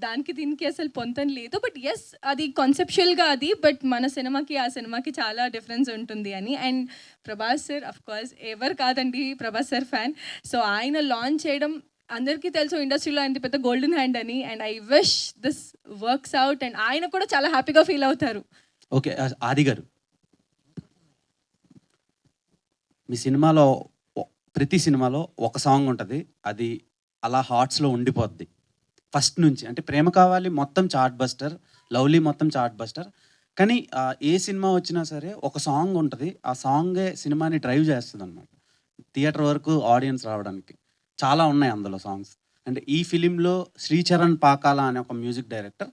దానికి దీనికి అసలు పొంతం లేదు. బట్ ఎస్, అది కాన్సెప్చువల్గా అది, బట్ మన సినిమాకి ఆ సినిమాకి చాలా డిఫరెన్స్ ఉంటుంది అని. And Prabhas sir of course ఎవరు కాదండి ప్రభాస్ సార్ ఫ్యాన్. సో ఆయన లాంచ్ చేయడం అందరికీ తెలుసు ఇండస్ట్రీలో ఆయన పెద్ద గోల్డెన్ హ్యాండ్ అని. And I wish this works out and ఆయన కూడా చాలా హ్యాపీగా ఫీల్ అవుతారు. ఓకే, ఆది గారు, మీ సినిమాలో ప్రతి సినిమాలో ఒక సాంగ్ ఉంటుంది, అది అలా హార్ట్స్లో ఉండిపోద్ది ఫస్ట్ నుంచి. అంటే ప్రేమ కావాలి మొత్తం చార్ట్ బస్టర్, లవ్లీ మొత్తం చార్ట్ బస్టర్, కానీ ఏ సినిమా వచ్చినా సరే ఒక సాంగ్ ఉంటుంది, ఆ సాంగే సినిమాని డ్రైవ్ చేస్తుంది అనమాట థియేటర్ వరకు ఆడియన్స్ రావడానికి. చాలా ఉన్నాయి అందులో సాంగ్స్. అంటే ఈ ఫిలింలో శ్రీచరణ్ పాకాల అనే ఒక మ్యూజిక్ డైరెక్టర్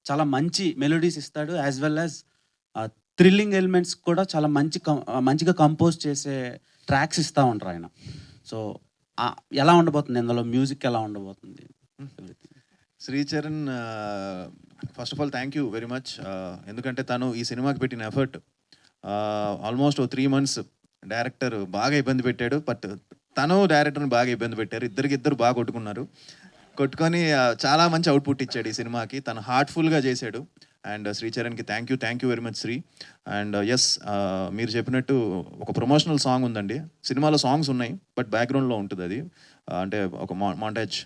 చాలా మంచి మెలోడీస్ ఇస్తాడు, as well as thrilling elements కూడా చాలా మంచిగా కంపోజ్ చేసే ట్రాక్స్ ఇస్తూ ఉంటారు ఆయన. సో ఎలా ఉండబోతుంది ఇందులో మ్యూజిక్, ఎలా ఉండబోతుంది? Sricharan first of all thank you very much. ఎందుకంటే తను ఈ సినిమాకి పెట్టిన ఎఫర్ట్ ఆల్మోస్ట్ 3 months డైరెక్టర్ బాగా ఇబ్బంది పెట్టాడు, బట్ తను డైరెక్టర్ని బాగా ఇబ్బంది పెట్టారు. ఇద్దరు బాగా కొట్టుకొని చాలా మంచి అవుట్పుట్ ఇచ్చాడు ఈ సినిమాకి. తను హార్ట్ఫుల్గా చేశాడు. అండ్ శ్రీచరణ్కి thank you very much Sri. And yes, మీరు చెప్పినట్టు ఒక ప్రమోషనల్ సాంగ్ ఉందండి. సినిమాలో సాంగ్స్ ఉన్నాయి, బట్ బ్యాక్గ్రౌండ్లో ఉంటుంది అది, అంటే ఒక మాంటేజ్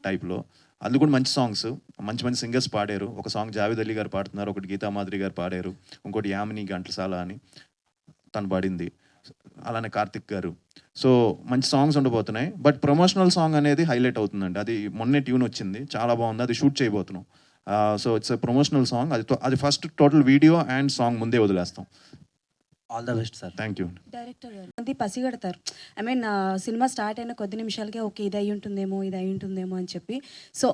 టైప్లో. అది కూడా మంచి సాంగ్స్, మంచి సింగర్స్ పాడారు. ఒక సాంగ్ జావేద్ అలీ గారు పాడుతున్నారు, ఒకటి గీతా మాధురి గారు పాడారు, ఇంకోటి యామిని ఘంటసాల అని తను పాడింది, అలానే కార్తిక్ గారు. సో మంచి సాంగ్స్ ఉండబోతున్నాయి. బట్ ప్రమోషనల్ సాంగ్ అనేది హైలైట్ అవుతుందండి. అది మొన్నే ట్యూన్ వచ్చింది, చాలా బాగుంది, అది షూట్ చేయబోతున్నాం. సో ఇట్స్ ప్రమోషనల్ సాంగ్, అది first total video and song ముందే వదిలేస్తాం. All the best sir. Thank you. Director గారు అది పసిగడతారు. ఐ మీన్ సినిమా స్టార్ట్ అయిన కొద్ది నిమిషాలకే ఓకే ఇది అయి ఉంటుందేమో అని చెప్పి. సో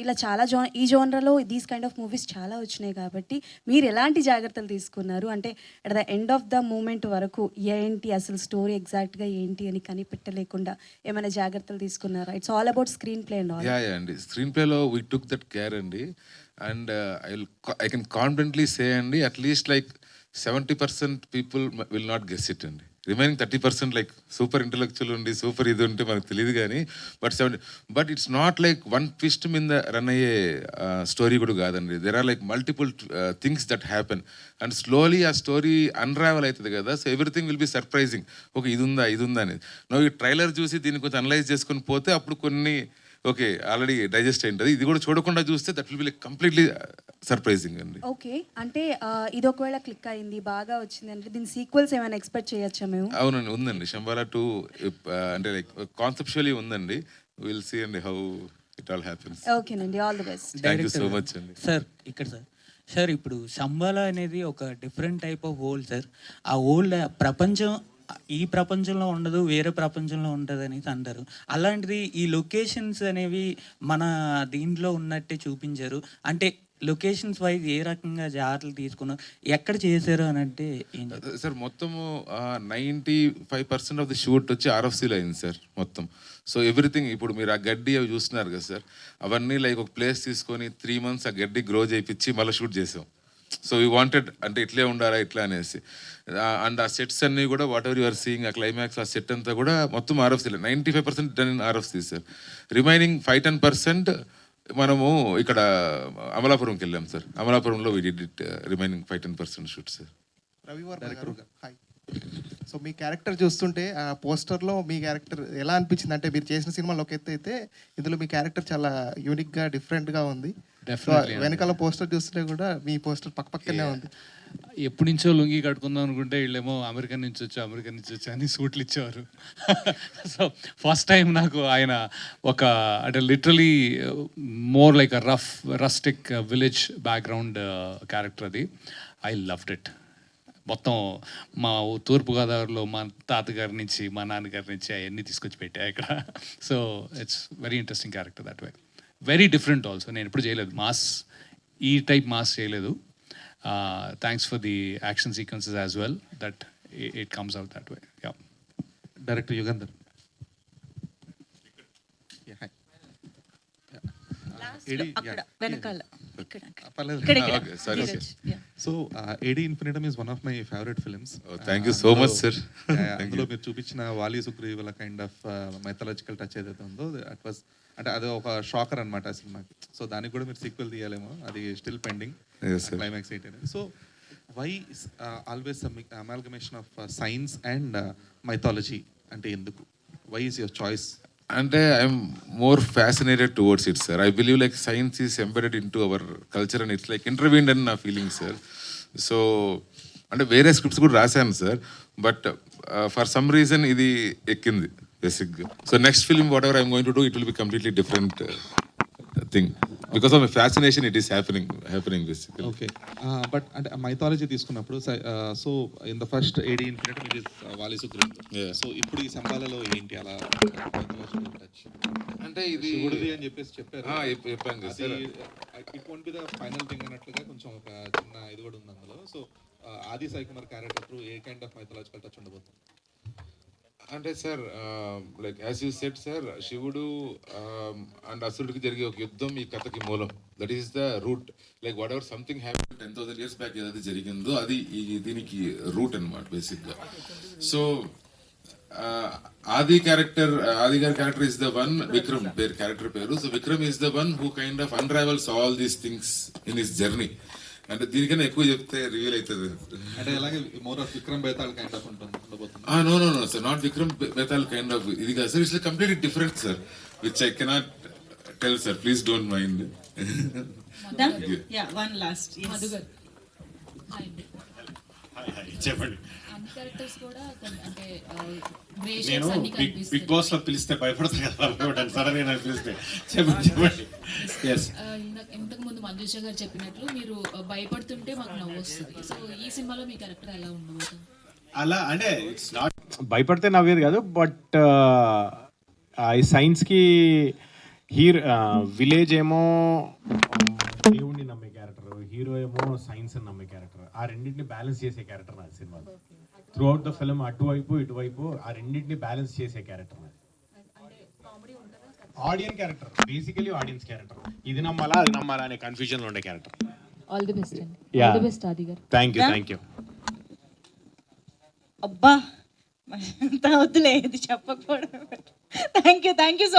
ఇలా చాలా ఈ జోనరాలో దీస్ కైండ్ ఆఫ్ మూవీస్ చాలా వచ్చినాయి కాబట్టి మీరు ఎలాంటి జాగ్రత్తలు తీసుకున్నారు? అంటే at the end of the moment వరకు ఏంటి అసలు స్టోరీ ఎగ్జాక్ట్గా ఏంటి అని కనిపెట్టలేకుండా ఏమైనా జాగ్రత్తలు తీసుకున్నారా? It's all about screen play and all. Yeah అండి, స్క్రీన్ ప్లేలో వీ టుక్ దట్ కేర్ అండి. And I can confidently say అండి, at least like 70% people will not guess it అండి. రిమైనింగ్ 30% లైక్ సూపర్ ఇంటలెక్చువల్ ఉండి సూపర్ ఇది ఉంటే మనకు తెలియదు కానీ but it's not like one twist మీద రన్ అయ్యే స్టోరీ కూడా కాదండి. There are like multiple things that happen and slowly ఆ స్టోరీ అన్రావెల్ అవుతుంది కదా. So everything will be surprising. Okay ఇది ఉందా అనేది నువ్వు ఈ ట్రైలర్ చూసి దీన్ని కొంచెం అనలైజ్ చేసుకొని పోతే అప్పుడు కొన్ని ఓకే ఆల్రెడీ డైజెస్ట్ అయి ఉంటుంది. ఇది కూడా చూడకుండా చూస్తే that will be like completely surprising అండి. ఓకే, అంటే ఇది ఒకవేళ క్లిక్ అయింది బాగా వచ్చింది అంటే దీని సీక్వెల్స్ ఏమైనా ఎక్స్పెక్ట్ చేయొచ్చా మేము? అవునండి, ఉందండి. శంబాలా 2 అంటే లైక్ కాన్సెప్చువల్లీ ఉందండి. విల్ సీ అండి హౌ ఇట్ ఆల్ హ్యాపెన్స్. ఓకేనండి, all the best. Thank you so much అండి. సార్ ఇప్పుడు శంబాలా అనేది ఒక different type of world sir. ఆ వరల్డ్ ప్రపంచం ఈ ప్రపంచంలో ఉండదు, వేరే ప్రపంచంలో ఉంటుంది అని అంటారు. అలాంటిది ఈ లొకేషన్స్ అనేవి మన దీంట్లో ఉన్నట్టే చూపించారు. అంటే లొకేషన్స్ వైజ్ ఏ రకంగా జాగ్రత్తలు తీసుకున్నారు, ఎక్కడ చేశారు అని అంటే ఏం చెప్తారు? సార్ మొత్తము 95% ఆఫ్ ది షూట్ వచ్చి ఆర్ఎఫ్సీలో అయింది సార్ మొత్తం. సో ఎవ్రీథింగ్ ఇప్పుడు మీరు ఆ గడ్డి అవి చూస్తున్నారు కదా సార్, అవన్నీ లైక్ ఒక ప్లేస్ తీసుకొని 3 months ఆ గడ్డి గ్రో చేయించి మళ్ళీ షూట్ చేసాం. సో వీ వాంటెడ్ అంటే ఇట్లే ఉండాలా ఇట్లా అనేసి. అండ్ ఆ సెట్స్ అన్నీ కూడా వాట్ ఎవర్ యూఆర్ సీయింగ్ ఆ క్లైమాక్స్ ఆ సెట్ అంతా కూడా మొత్తం RFC 95% done in RFC sir. Remaining 5-10% మనము ఇక్కడ అమలాపురంకి వెళ్ళాం సార్. అమలాపురంలో we did it remaining 5-10% shoot sir. Ravi Varma గారు హాయ్. సో మీ క్యారెక్టర్ చూస్తుంటే ఆ పోస్టర్లో మీ క్యారెక్టర్ ఎలా అనిపించింది అంటే మీరు చేసిన సినిమాలో ఒక ఎత్తు అయితే ఇందులో మీ క్యారెక్టర్ చాలా యూనిక్గా డిఫరెంట్గా ఉంది. సో వెనకాల పోస్టర్ చూస్తుంటే కూడా మీ పోస్టర్ పక్కనే ఉంది. ఎప్పటి నుంచో లుంగి కట్టుకుందాం అనుకుంటే వీళ్ళేమో అమెరికా నుంచి వచ్చి అని సూట్లు ఇచ్చేవారు. సో ఫస్ట్ టైం నాకు ఆయన ఒక అంటే literally more like a rustic village background character అది. I loved it. మొత్తం మా తూర్పుగోదావరిలో మా తాతగారి నుంచి మా నాన్నగారి నుంచి అవన్నీ తీసుకొచ్చి పెట్టా ఇక్కడ. So it's very interesting character that way. Very different also. నేను ఎప్పుడు చేయలేదు మాస్, ఈ టైప్ మాస్ చేయలేదు. Thanks for the action sequences as well that it comes out that way. Yeah. Director Yugandhar. So AD Infinitum is one of my favourite films. Thank you so much sir. అందులో మీరు చూపించిన వాలి సుగ్రీవుల kind of mythological touch ఏదైతే ఉందో at was అంటే అది ఒక shocker అనమాట ఆ సినిమాకి. సో దానికి కూడా మీరు సీక్వెల్ తీయాలేమో, అది స్టిల్ పెండింగ్ క్లైమాక్స్ 8 అనేది. So why always amalgamation of science and mythology అంటే ఎందుకు? Why is your choice? అంటే I'm more fascinated towards it sir. I believe like science is embedded in to our culture and it's like interwoven అని నా feeling sir. So అంటే వేరే scripts కూడా రాశాను sir, but for some reason ఇది ఎక్కింది బేసిక్గా. So next film what ever I'm going to do it will be completely different thing because of my fascination it is happening basically. Okay, but అంటే mythology తీసుకున్నప్పుడు so in the first AD Infinitum it is వాలి సుగ్రీవుడు. So ఇప్పుడు ఈ సంబాలలో ఏంటి అలా అంటే ఇది శివుడిది అని చెప్పేసి చెప్పారు. చెప్పాను కదా sir. It won't be the final thing అన్నట్లుగా కొంచెం ఒక చిన్న ఇది కూడా ఉంది అందులో. సో ఆది Sai Kumar character through a kind of mythological touch ఉండబోతుంది? అంటే sir like as you said sir, శివుడు అండ్ అసురుడికి జరిగే ఒక యుద్ధం ఈ కథకి మూలం. That is the route. Like what ever something happen 10,000 years back ఏదైతే జరిగిందో అది దీనికి రూట్ అనమాట బేసిక్గా. సో ఆది గారి character is the one, Vikram character పేరు. So Vikram is the one who kind of unravels all these things in his journey. అంటే దీనికన్నా ఎక్కువ చెప్తే రివీల్ అవుతుంది. అంటే అలాగే more of Vikram Betaal kind of ఉంటుంది. No sir, not Vikram Betaal kind of ఇది కాదు సార్. It's completely different sir, which I cannot tell sir. Please don't mind. చెప్పండి. నేను బిగ్ బాస్ లో పిలిస్తే భయపడతాను కదా, సడన్ గా పిలిస్తే చెప్పండి. ఇంతకు ముందు మంజుష గారు చెప్పినట్లు మీరు భయపడుతుంటే మాకు నవ్వు వస్తుంది. సో ఈ సినిమాలో మీ క్యారెక్టర్ ఎలా ఉండబోతుంది? అలా అంటే ఇట్స్ నాట్ భయపడితే నవ్వేది కాదు, బట్ ఈ సైన్స్కి విలేజ్ ఏమో దేవుణ్ణి నమ్మే క్యారెక్టర్, హీరో ఏమో సైన్స్ అని నమ్మే క్యారెక్టర్. ఆ రెండింటిని బ్యాలెన్స్ చేసే క్యారెక్టర్ నాది సినిమాలో. త్రూ అవుట్ ద ఫిల్మ్ అటువైపు ఇటువైపు ఆ రెండింటిని బ్యాలెన్స్ చేసే క్యారెక్టర్ నాది. Audience character, basically audience character. ఇది నమ్మాలా అది నమ్మాలా అనే కన్ఫ్యూజన్లో ఉండే క్యారెక్టర్. ఆల్ ది బెస్ట్ అండి. యా, ఆల్ ది బెస్ట్ ఆది గారు. Thank you. అబ్బా వద్దులే, ఇది చెప్పకపోవడం. Thank you so